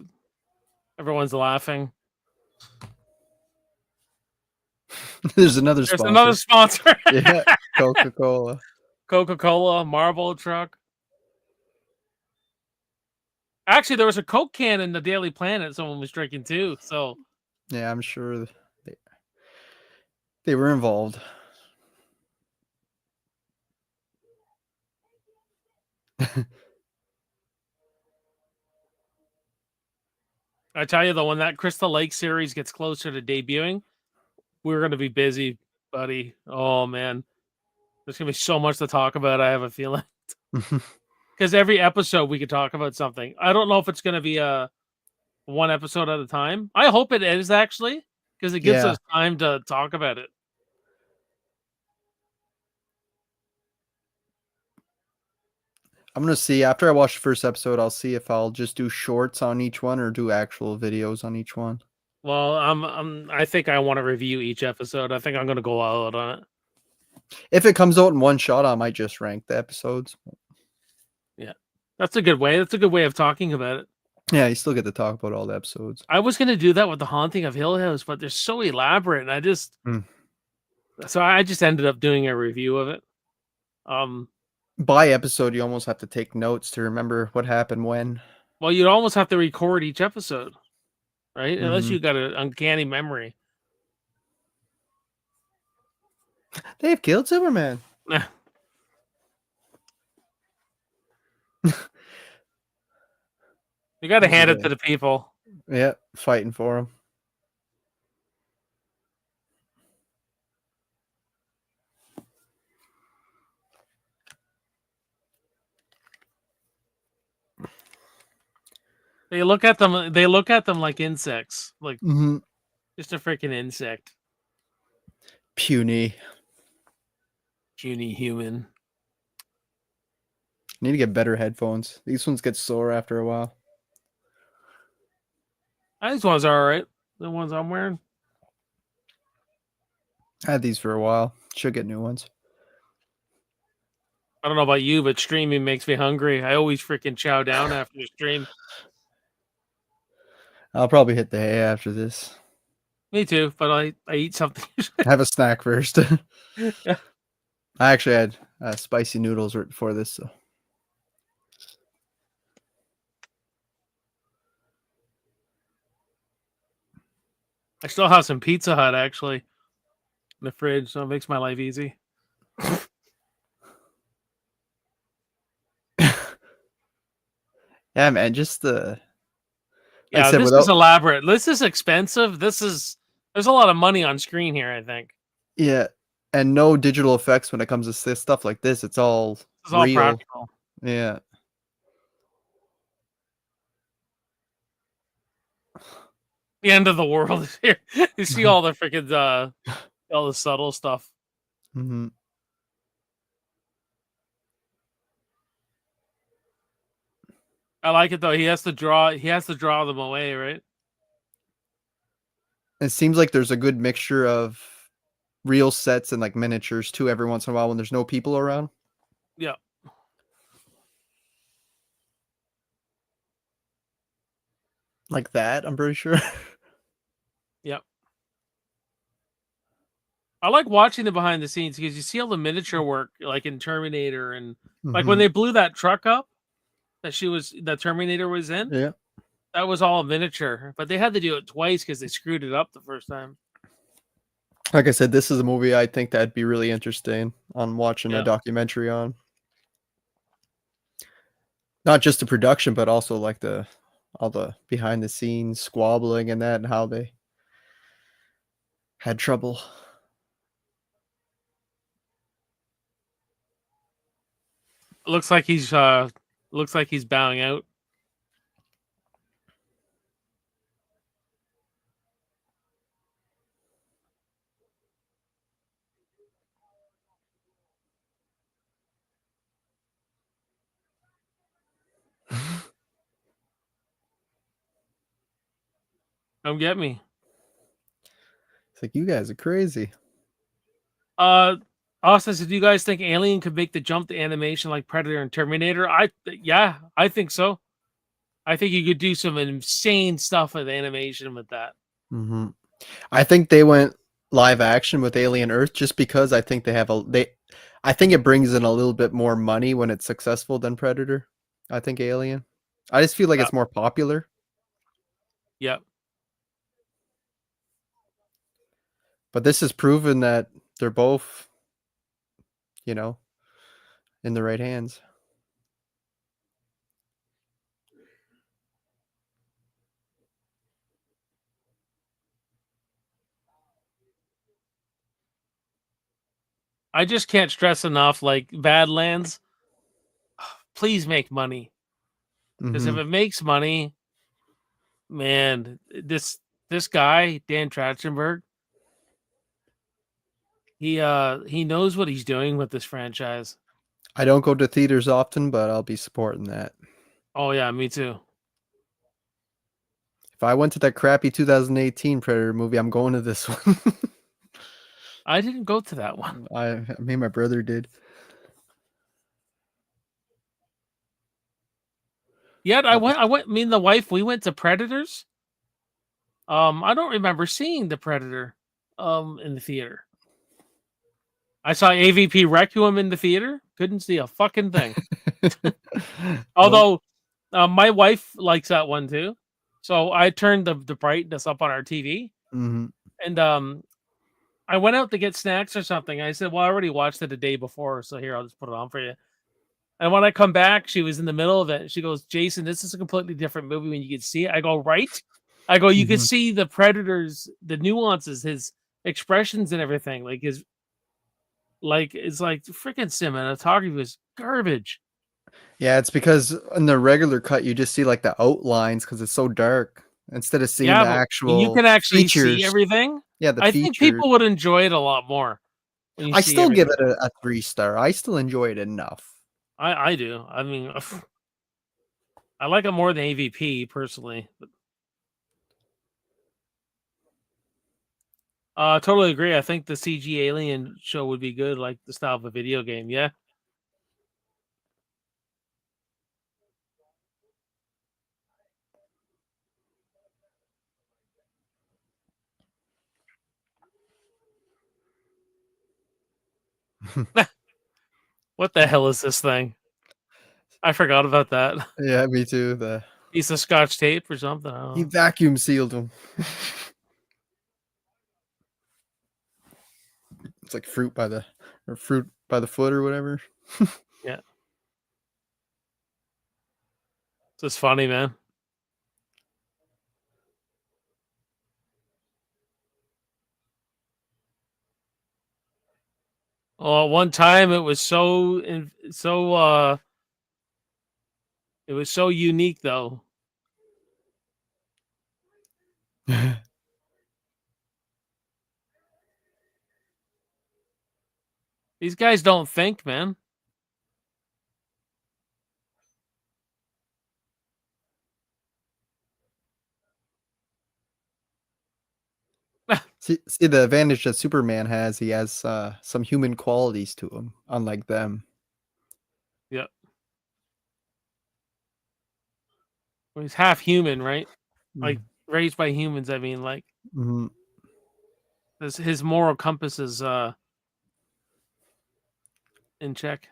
Everyone's laughing. There's another There's sponsor. another sponsor. Yeah, Coca-Cola. Coca-Cola, Marlboro truck. Actually, there was a Coke can in the Daily Planet someone was drinking too. So yeah, I'm sure they were involved. I tell you though, when that Crystal Lake series gets closer to debuting, we're going to be busy, buddy. Oh man, there's going to be so much to talk about. I have a feeling because every episode we could talk about something. I don't know if it's going to be a one episode at a time. I hope it is actually because it gives us time to talk about it. I'm gonna see after I watch the first episode. I'll see if I'll just do shorts on each one or do actual videos on each one. Well, I think I want to review each episode. I think I'm going to go out on it. If it comes out in one shot, I might just rank the episodes. Yeah, that's a good way. That's a good way of talking about it. Yeah, you still get to talk about all the episodes. I was going to do that with The Haunting of Hill House, but they're so elaborate, and so I just ended up doing a review of it. By episode, you almost have to take notes to remember what happened when. Well, you'd almost have to record each episode, right? Unless you got an uncanny memory. They've killed Superman. You got to hand it to the people. Yeah, fighting for him. They look at them. They look at them like insects, like just a freaking insect. Puny human. Need to get better headphones. These ones get sore after a while. These ones are all right. The ones I'm wearing. I had these for a while. Should get new ones. I don't know about you, but streaming makes me hungry. I always freaking chow down after the stream. I'll probably hit the hay after this. Me too, but I eat something. Have a snack first. Yeah. I actually had spicy noodles right before this, so. I still have some Pizza Hut actually in the fridge, so it makes my life easy. Yeah, man, just the. Yeah, this is elaborate. This is expensive. There's a lot of money on screen here, I think. Yeah, and no digital effects when it comes to stuff like this. It's all real. Practical. Yeah. The end of the world is here. You see all the freaking all the subtle stuff. Mm-hmm. I like it though. He has to draw them away, right? It seems like there's a good mixture of real sets and like miniatures too every once in a while when there's no people around. Yeah. Like that, I'm pretty sure. Yep. I like watching the behind the scenes because you see all the miniature work, like in Terminator, and like when Mhm. they blew that truck up that Terminator was in. Yeah. That was all miniature, but they had to do it twice because they screwed it up the first time. Like I said, this is a movie I think that'd be really interesting on watching a Yeah. documentary on. Not just the production, but also like the all the behind the scenes squabbling and that and how they had trouble. Looks like he's bowing out. Come get me. It's like you guys are crazy. Uh Austin said, do you guys think Alien could make the jump to animation like Predator and Terminator? Yeah, I think so. I think you could do some insane stuff with animation with that. Hmm. I think they went live action with Alien Earth just because I think they have a they. I think it brings in a little bit more money when it's successful than Predator. I think Alien. I just feel like Yeah. it's more popular, Yeah. but this has proven that they're both, you know, in the right hands. I just can't stress enough like Badlands, please make money. Because if Hmm. it makes money, man, this guy, Dan Trachtenberg, he knows what he's doing with this franchise. I don't go to theaters often, but I'll be supporting that. Oh yeah, me too. If I went to that crappy 2018 Predator movie, I'm going to this one. I didn't go to that one. Me and my brother did. Yet That was, I went me and the wife, we went to Predators. I don't remember seeing the Predator in the theater. I saw AVP Requiem in the theater. Couldn't see a fucking thing. nope. Although my wife likes that one too. So I turned the brightness up on our TV, Hmm. and I went out to get snacks or something. I said, "Well, I already watched it the day before, so here I'll just put it on for you." And when I come back, she was in the middle of it. She goes, "Jason, this is a completely different movie when you can see it." I go, "Right?" I go, "You can Hmm. see the Predators, the nuances, his expressions, and everything. It's like freaking cinematography was garbage." Yeah, it's because in the regular cut you just see like the outlines because it's so dark instead of seeing Yeah, the but when you actual can actually see features. everything, Yeah, the I think features. people would enjoy it a lot more when you I see still give everything. it a 3 star. I still enjoy it enough. I do. I mean, I like it more than AVP personally. But, totally agree. I think the CG Alien show would be good, like the style of a video game. Yeah. What the hell is this thing? I forgot about that. Yeah, me too. The Piece of scotch tape or something. I don't He know. vacuum sealed them. It's like fruit by the foot or whatever. Yeah. It's just funny, man. Well, one time it was it was so unique though. These guys don't think, man. See the advantage that Superman has, he has, some human qualities to him, unlike them. Yep. Well, he's half human, right? Like Mm, raised by humans. I mean, like mhm. his moral compass is in check.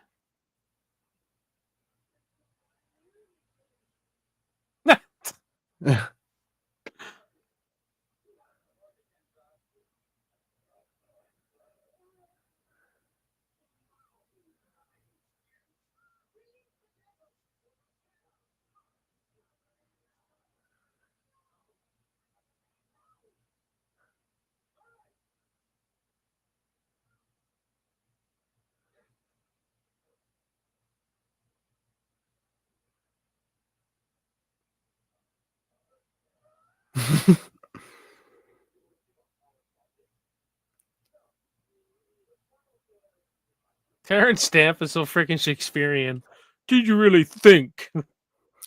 Terrence Stamp is so freaking Shakespearean. Did you really think?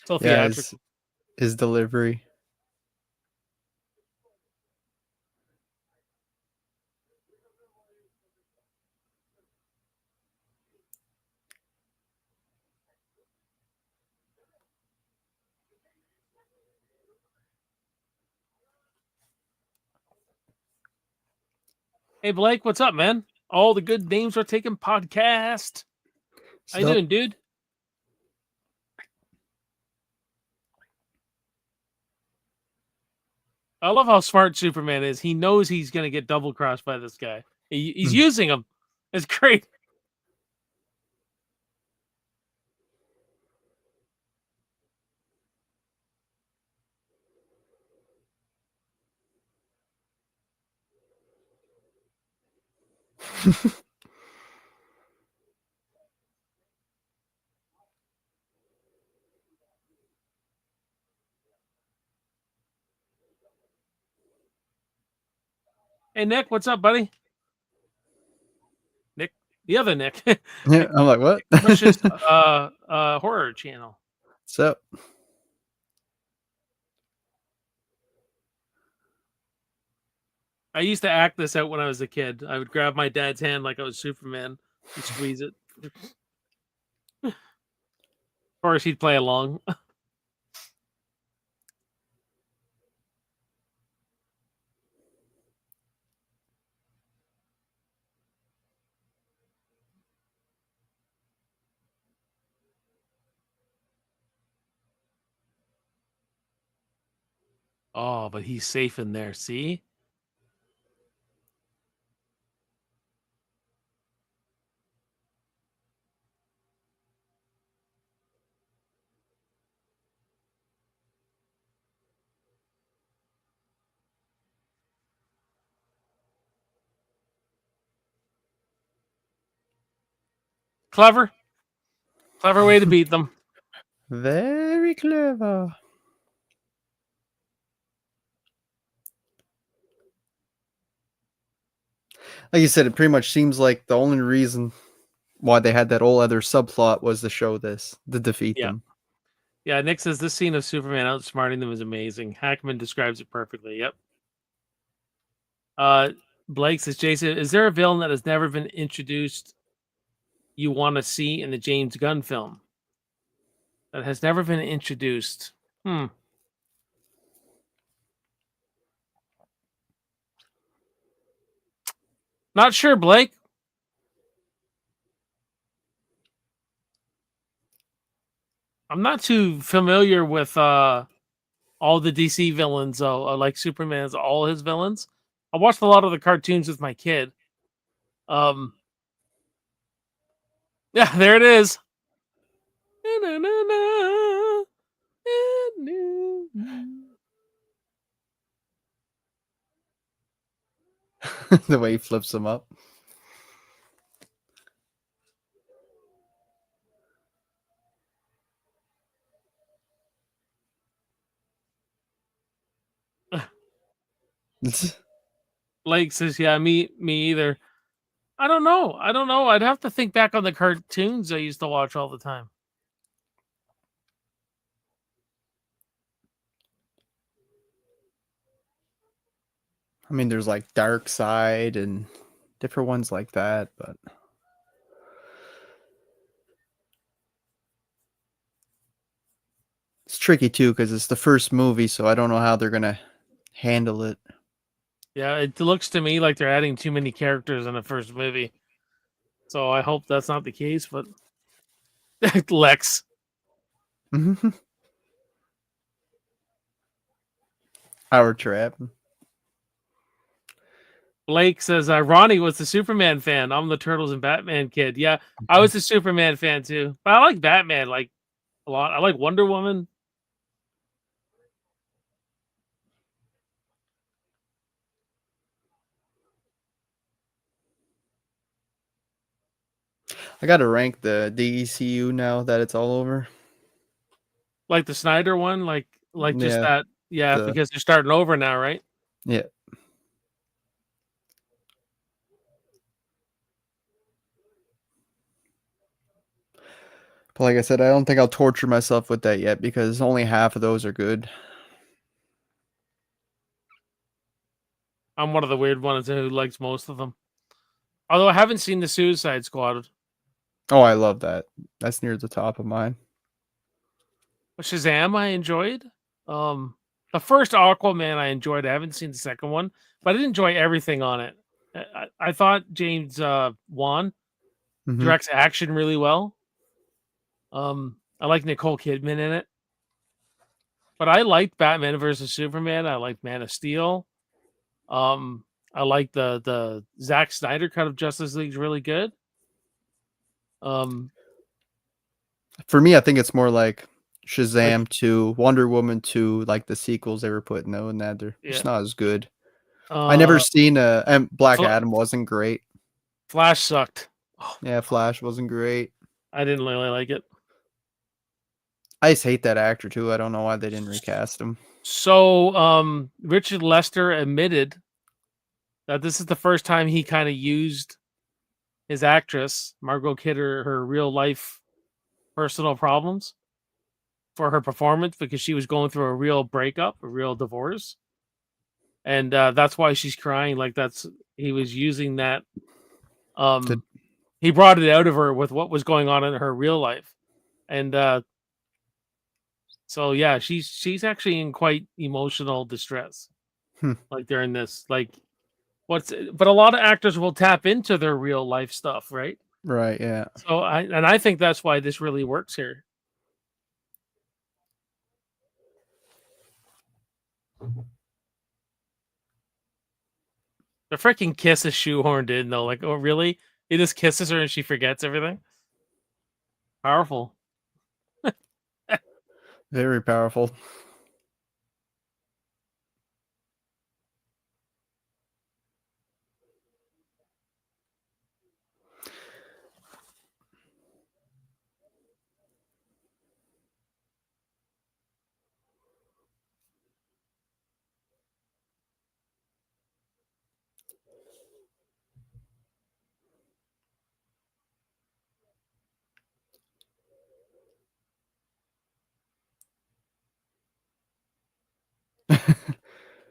So Yeah, theatrical. his delivery. Hey Blake, what's up, man? All the good names are taken podcast. How you Sup? doing, dude? I love how smart Superman is. He knows he's gonna get double crossed by this guy. He's Mm. using him. It's great. Hey Nick, what's up, buddy? Nick, the other Nick. Yeah, Nick I'm like, "What?" Bush's horror channel. Sup? I used to act this out when I was a kid. I would grab my dad's hand like I was Superman and squeeze it. Of course, he'd play along. Oh, but he's safe in there. See? Clever. Clever way to beat them. Very clever. Like you said, it pretty much seems like the only reason why they had that whole other subplot was to show this, to defeat Yeah. them. Yeah, Nick says this scene of Superman outsmarting them is amazing. Hackman describes it perfectly. Yep. Uh Blake says, Jason, is there a villain that has never been introduced you want to see in the James Gunn film? That has never been introduced. Not sure, Blake. I'm not too familiar with all the DC villains, like Superman's all his villains. I watched a lot of the cartoons with my kid. Um, yeah, there it is. The way he flips them up. Blake says, "Yeah, me either." I don't know. I don't know. I'd have to think back on the cartoons I used to watch all the time. I mean, there's like Dark Side and different ones like that, but it's tricky too because it's the first movie, so I don't know how they're gonna handle it. Yeah, it looks to me like they're adding too many characters in the first movie. So I hope that's not the case, but Lex. Our Trap. Blake says Ronnie was the Superman fan. I'm the Turtles and Batman kid. Yeah, I was a Superman fan too. But I like Batman like a lot. I like Wonder Woman. I gotta rank the DECU now that it's all over. Like the Snyder one, like just Yeah, that. Yeah, the because they're starting over now, right? yeah. But like I said, I don't think I'll torture myself with that yet because only half of those are good. I'm one of the weird ones who likes most of them. Although I haven't seen the Suicide Squad. Oh, I love that. That's near the top of mine. Shazam, I enjoyed. Um, the first Aquaman I enjoyed. I haven't seen the second one, but I did enjoy everything on it. I thought James Wan Hmm. directs action really well. I like Nicole Kidman in it, but I liked Batman versus Superman. I liked Man of Steel. Um, I like the Zack Snyder cut of Justice League is really good. Um, For me, I think it's more like like Shazam 2, Wonder Woman 2, like the sequels they were putting out, and that they're yeah, just not as good. I never uh, seen and Black Fl- Adam wasn't great. Flash sucked. Oh, Yeah, Flash wasn't great. I didn't really like it. I just hate that actor too. I don't know why they didn't recast him. So, Richard Lester admitted that this is the first time he kind of used his actress, Margot Kidder, her real life personal problems for her performance because she was going through a real breakup, a real divorce. And that's why she's crying. Like he was using that. To, He brought it out of her with what was going on in her real life. And so yeah, she's actually in quite emotional distress. hmm, Like during this, like but a lot of actors will tap into their real life stuff, right? right, yeah. So I think that's why this really works here. The freaking kiss is shoehorned in though. Like, oh really? He just kisses her and she forgets everything. Powerful. Very powerful.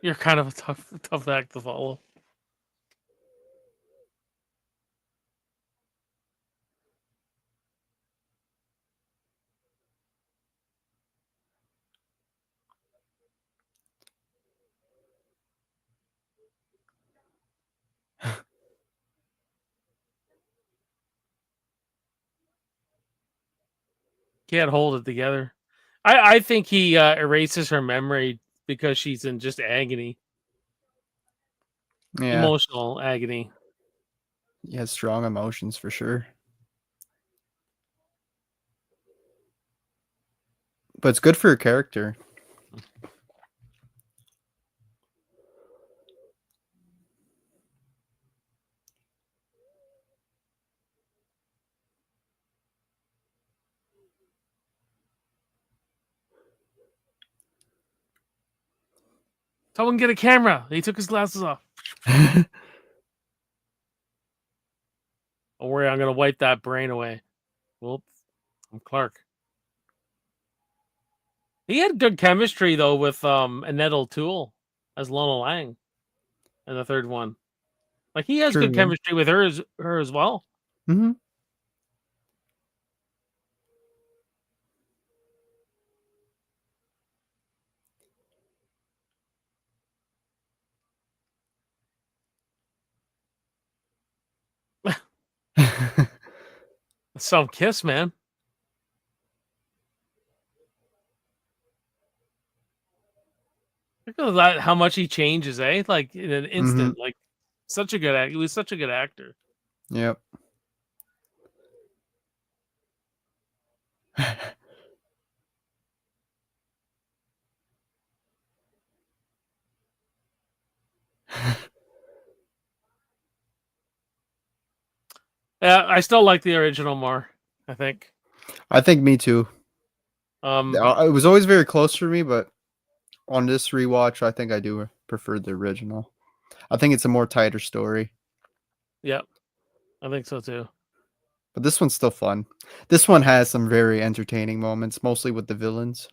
You're kind of a tough act to follow. Can't hold it together. I think he erases her memory because she's in just agony, Yeah, emotional agony. he has strong emotions for sure. But it's good for her character. Someone get a camera. He took his glasses off. Don't worry, I'm gonna wipe that brain away. Whoops, I'm Clark. He had good chemistry though with Annette O'Toole as Lona Lang. in the third one. Like he has good True. chemistry with her as well. Mm-hmm. Some kiss, man. Look at that, how much he changes, eh? Like in an Mm-hmm. instant. Like such a good act. He was such a good actor. Yep. Yeah, I still like the original more. I think. I think me too. Um, It was always very close for me, but on this rewatch, I think I do prefer the original. I think it's a more tighter story, yeah, I think so too. but this one's still fun. This one has some very entertaining moments, mostly with the villains.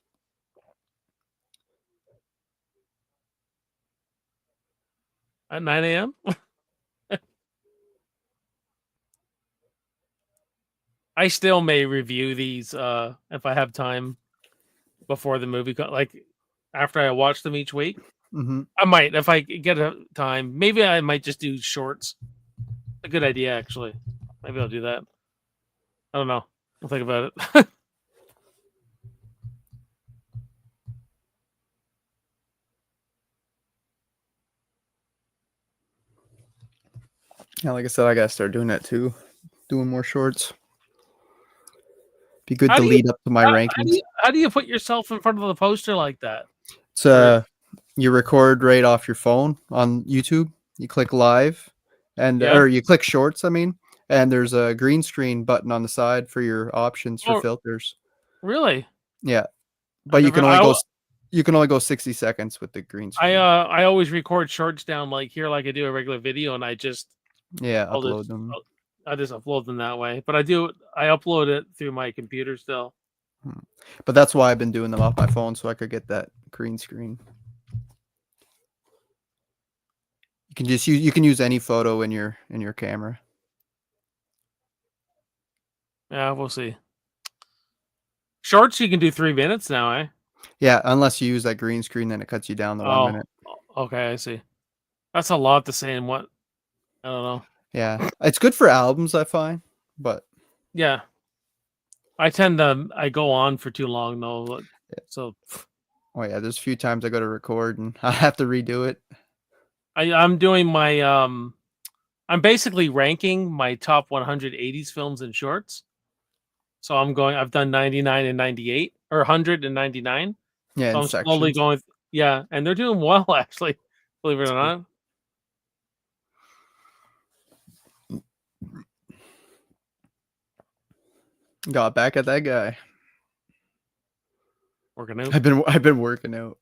At 9 a.m. I still may review these if I have time before the movie. Like after I watch them each week, Mm-hmm. I might if I get a time. Maybe I might just do shorts. A good idea, actually. Maybe I'll do that. I don't know. I'll think about it. Yeah, like I said, I gotta start doing that too. Doing more shorts. Be good how to do you lead up to my rankings. how do you put yourself in front of the poster like that? It's Or you record right off your phone on YouTube. You click live, and yeah? or you click shorts. I mean, and there's a green screen button on the side for your options for Oh, filters. really? Yeah, I but never. you can only go 60 seconds with the green I screen. I always record shorts down like here, like I do a regular video, and I just Yeah, I'll upload just them. I just upload them that way. But I upload it through my computer still. Hmm. But that's why I've been doing them off my phone so I could get that green screen. You can use any photo in your camera. Yeah, we'll see. Shorts you can do 3 minutes now, eh? Yeah, unless you use that green screen, then it cuts you down to 1 minute. Okay, I see. That's a lot to say in what I don't know. Yeah, it's good for albums, I find, but Yeah, I go on for too long though. So oh yeah, there's a few times I go to record and I have to redo it. I'm doing my I'm basically ranking my top 180s films and shorts. So I've done 99 and 98 or 100 and 99. Yeah, So in I'm slowly sections. going, yeah, and they're doing well actually, believe it It's or good. not. Got back at that guy. Working out. I've been working out.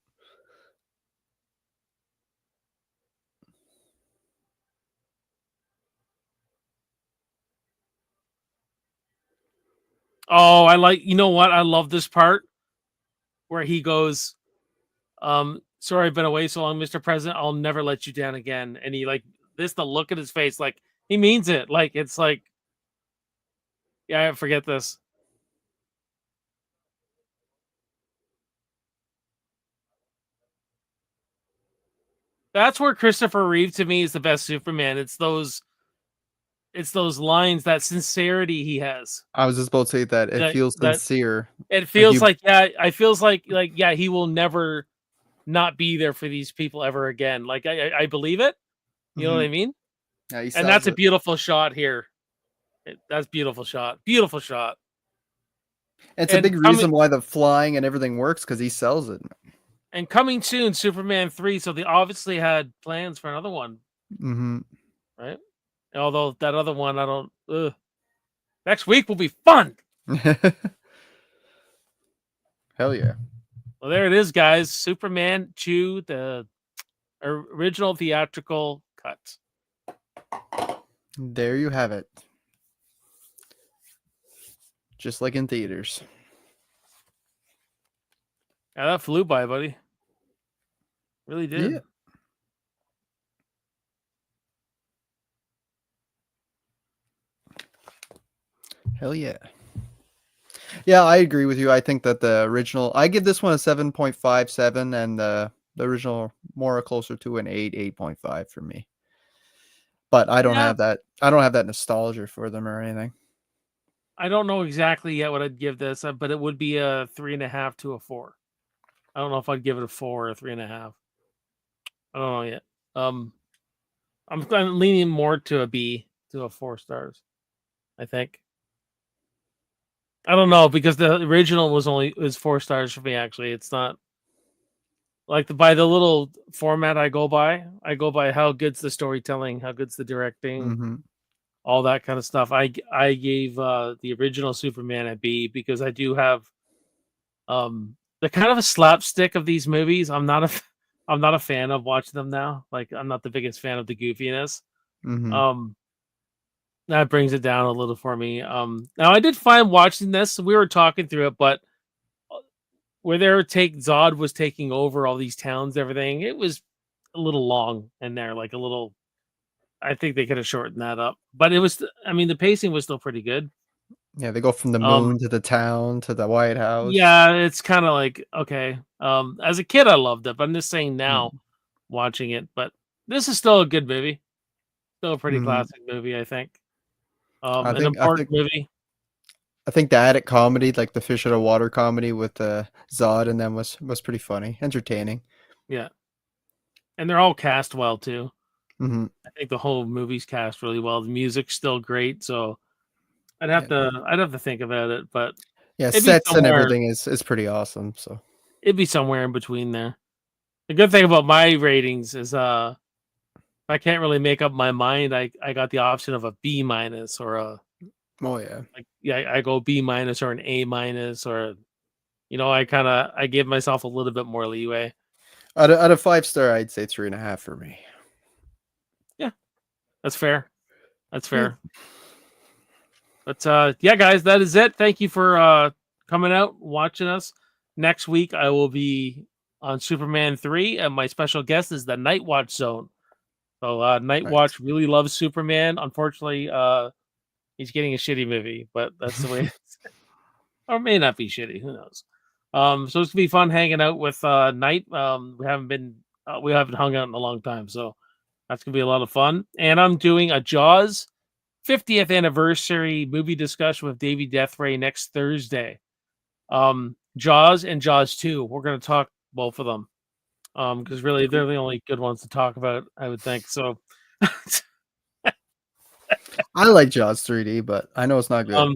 Oh, you know what? I love this part where he goes, sorry I've been away so long, Mr. President. I'll never let you down again. And he like the look at his face, like he means it. Like it's like, yeah, I forget this. That's where Christopher Reeve to me is the best Superman. It's those lines, that sincerity he has. I was just about to say that it feels That sincere. it Like feels you like, yeah, I feels like yeah, he will never not be there for these people ever again. Like I believe it. You know what Mhm. I mean? Yeah, he And sells that's a it. beautiful shot here. That's beautiful shot. Beautiful shot. It's a And big reason why the flying and everything works because he sells it. coming soon, Superman 3. So they obviously had plans for another one, Mm-hmm. right? Although that other one, I don't. Next week will be fun. Hell yeah. Well, there it is, guys. Superman 2, the original theatrical cut. There you have it. Just like in theaters. Yeah, that flew by, buddy. Really did. Yeah. Hell yeah. Yeah, I agree with you. I think that the original, I give this one a 7.57, and the original more closer to an 8, 8.5 for me. But I don't Yeah, have that. I don't have that nostalgia for them or anything. I don't know exactly yet what I'd give this, but it would be a 3.5 to a 4. I don't know if I'd give it a 4 or 3.5. I don't know yet. Um, I'm leaning more to a B, to a 4 stars. I think. I don't know because the original was 4 stars for me. Actually, it's not like by the little format I go by. I go by how good's the storytelling, how good's the directing, Mm-hmm. all that kind of stuff. I gave the original Superman a B because I do have the kind of a slapstick of these movies. I'm not a fan of watching them now. Like I'm not the biggest fan of the goofiness. Mm-hmm. Um that brings it down a little for me. Now I did find watching this, we were talking through it, but where their take Zod was taking over all these towns, everything, it was a little long in there, like a little. I think they could have shortened that up, but it was. I mean, the pacing was still pretty good. Yeah, they go from the Um, moon to the town to the White House. yeah, it's kind of like okay. As a kid, I loved it, but I'm just saying now, Mm-hmm. watching it, but this is still a good movie, still a pretty Mm-hmm. classic movie, I think. I An think I important think movie, I think the attic comedy, like the fish out of water comedy with Zod and them, was pretty funny, entertaining. yeah, and they're all cast well too. Mm-hmm. I think the whole movie's cast really well. The music's still great, so Yeah, I'd have to think about it, but yeah, it'd be sets and somewhere everything is pretty awesome. So it'd be somewhere in between there. The good thing about my ratings is if I can't really make up my mind, I got the option of a B minus or a oh yeah. like yeah, I go B minus or an A minus or I give myself a little bit more leeway. Out of 5 star, I'd say 3.5 for me. Yeah, that's fair. That's Yep. fair. But yeah, guys, that is it. Thank you for coming out, watching us. Next week I will be on Superman 3, and my special guest is the Night Watch Zone. So Night Nice. Watch really loves Superman. Unfortunately, he's getting a shitty movie, but that's the way or may not be shitty, who knows. So it's gonna be fun hanging out with Night. We haven't hung out in a long time, so that's gonna be a lot of fun. And I'm doing a Jaws 50th anniversary movie discussion with Davey Deathray next Thursday. Jaws and Jaws 2. We're gonna talk both of them. Because really they're the only good ones to talk about, I would think. So I like Jaws 3D, but I know it's not good. um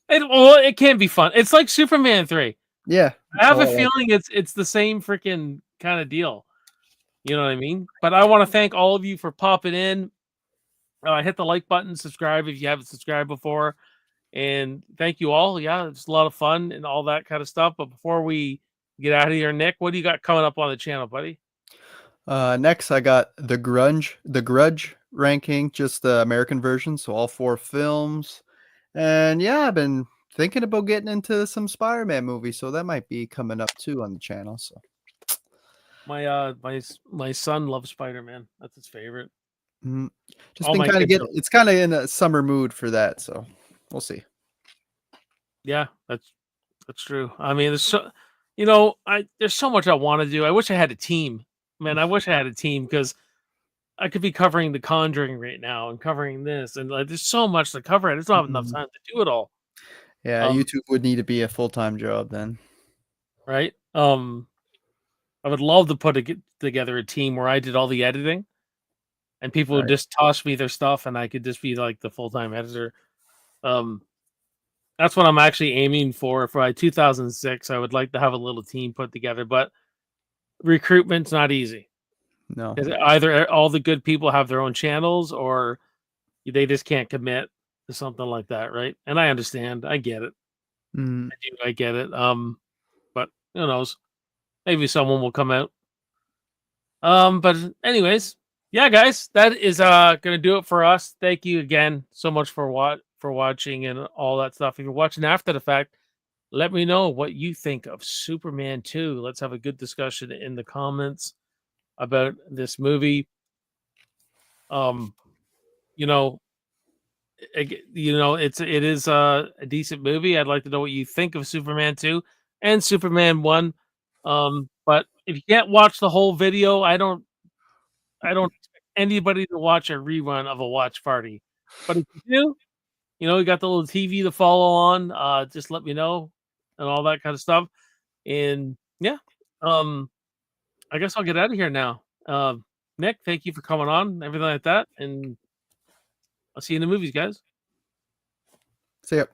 it can be fun. It's like Superman 3. Yeah. I have Oh, a I like it. feeling it's the same freaking kind of deal. You know what I mean? But I want to thank all of you for popping in. Hit the like button, subscribe if you haven't subscribed before. And thank you all. Yeah, it's a lot of fun and all that kind of stuff. But before we get out of here, Nick, what do you got coming up on the channel, buddy? Next, I got the Grudge ranking, just the American version, so all 4 films. And yeah, I've been thinking about getting into some Spider-Man movies, so that might be coming up too on the channel. So My son loves Spider-Man. That's his favorite. mhm. Just All been my kind of kids getting, are it's kind of in a summer mood for that, so we'll see. yeah, that's true. I mean, there's so much I want to do. I wish I had a team. Man, I wish I had a team because I could be covering The Conjuring right now and covering this, and like, there's so much to cover. I just don't have enough Mhm. time to do it all. Yeah, Um, YouTube would need to be a full-time job then. right? I would love to get together a team where I did all the editing, and people would Right. just toss me their stuff, and I could just be like the full time editor. Um, that's what I'm actually aiming for. For 2006, I would like to have a little team put together, but recruitment's not easy No. because either all the good people have their own channels, or they just can't commit to something like that, right? And I understand. I get it. Mm. I get it. But who knows? Maybe someone will come out. But anyways, yeah, guys, that is gonna do it for us. Thank you again so much for watching and all that stuff. If you're watching after the fact, let me know what you think of Superman 2. Let's have a good discussion in the comments about this movie. Um, you know, it is a decent movie. I'd like to know what you think of Superman 2 and Superman 1. But if you can't watch the whole video, I don't expect anybody to watch a rerun of a watch party. But if you do, you got the little TV to follow on. Just let me know and all that kind of stuff. And yeah, um, I guess I'll get out of here now. Nick, thank you for coming on, everything like that, and I'll see you in the movies, guys. See ya.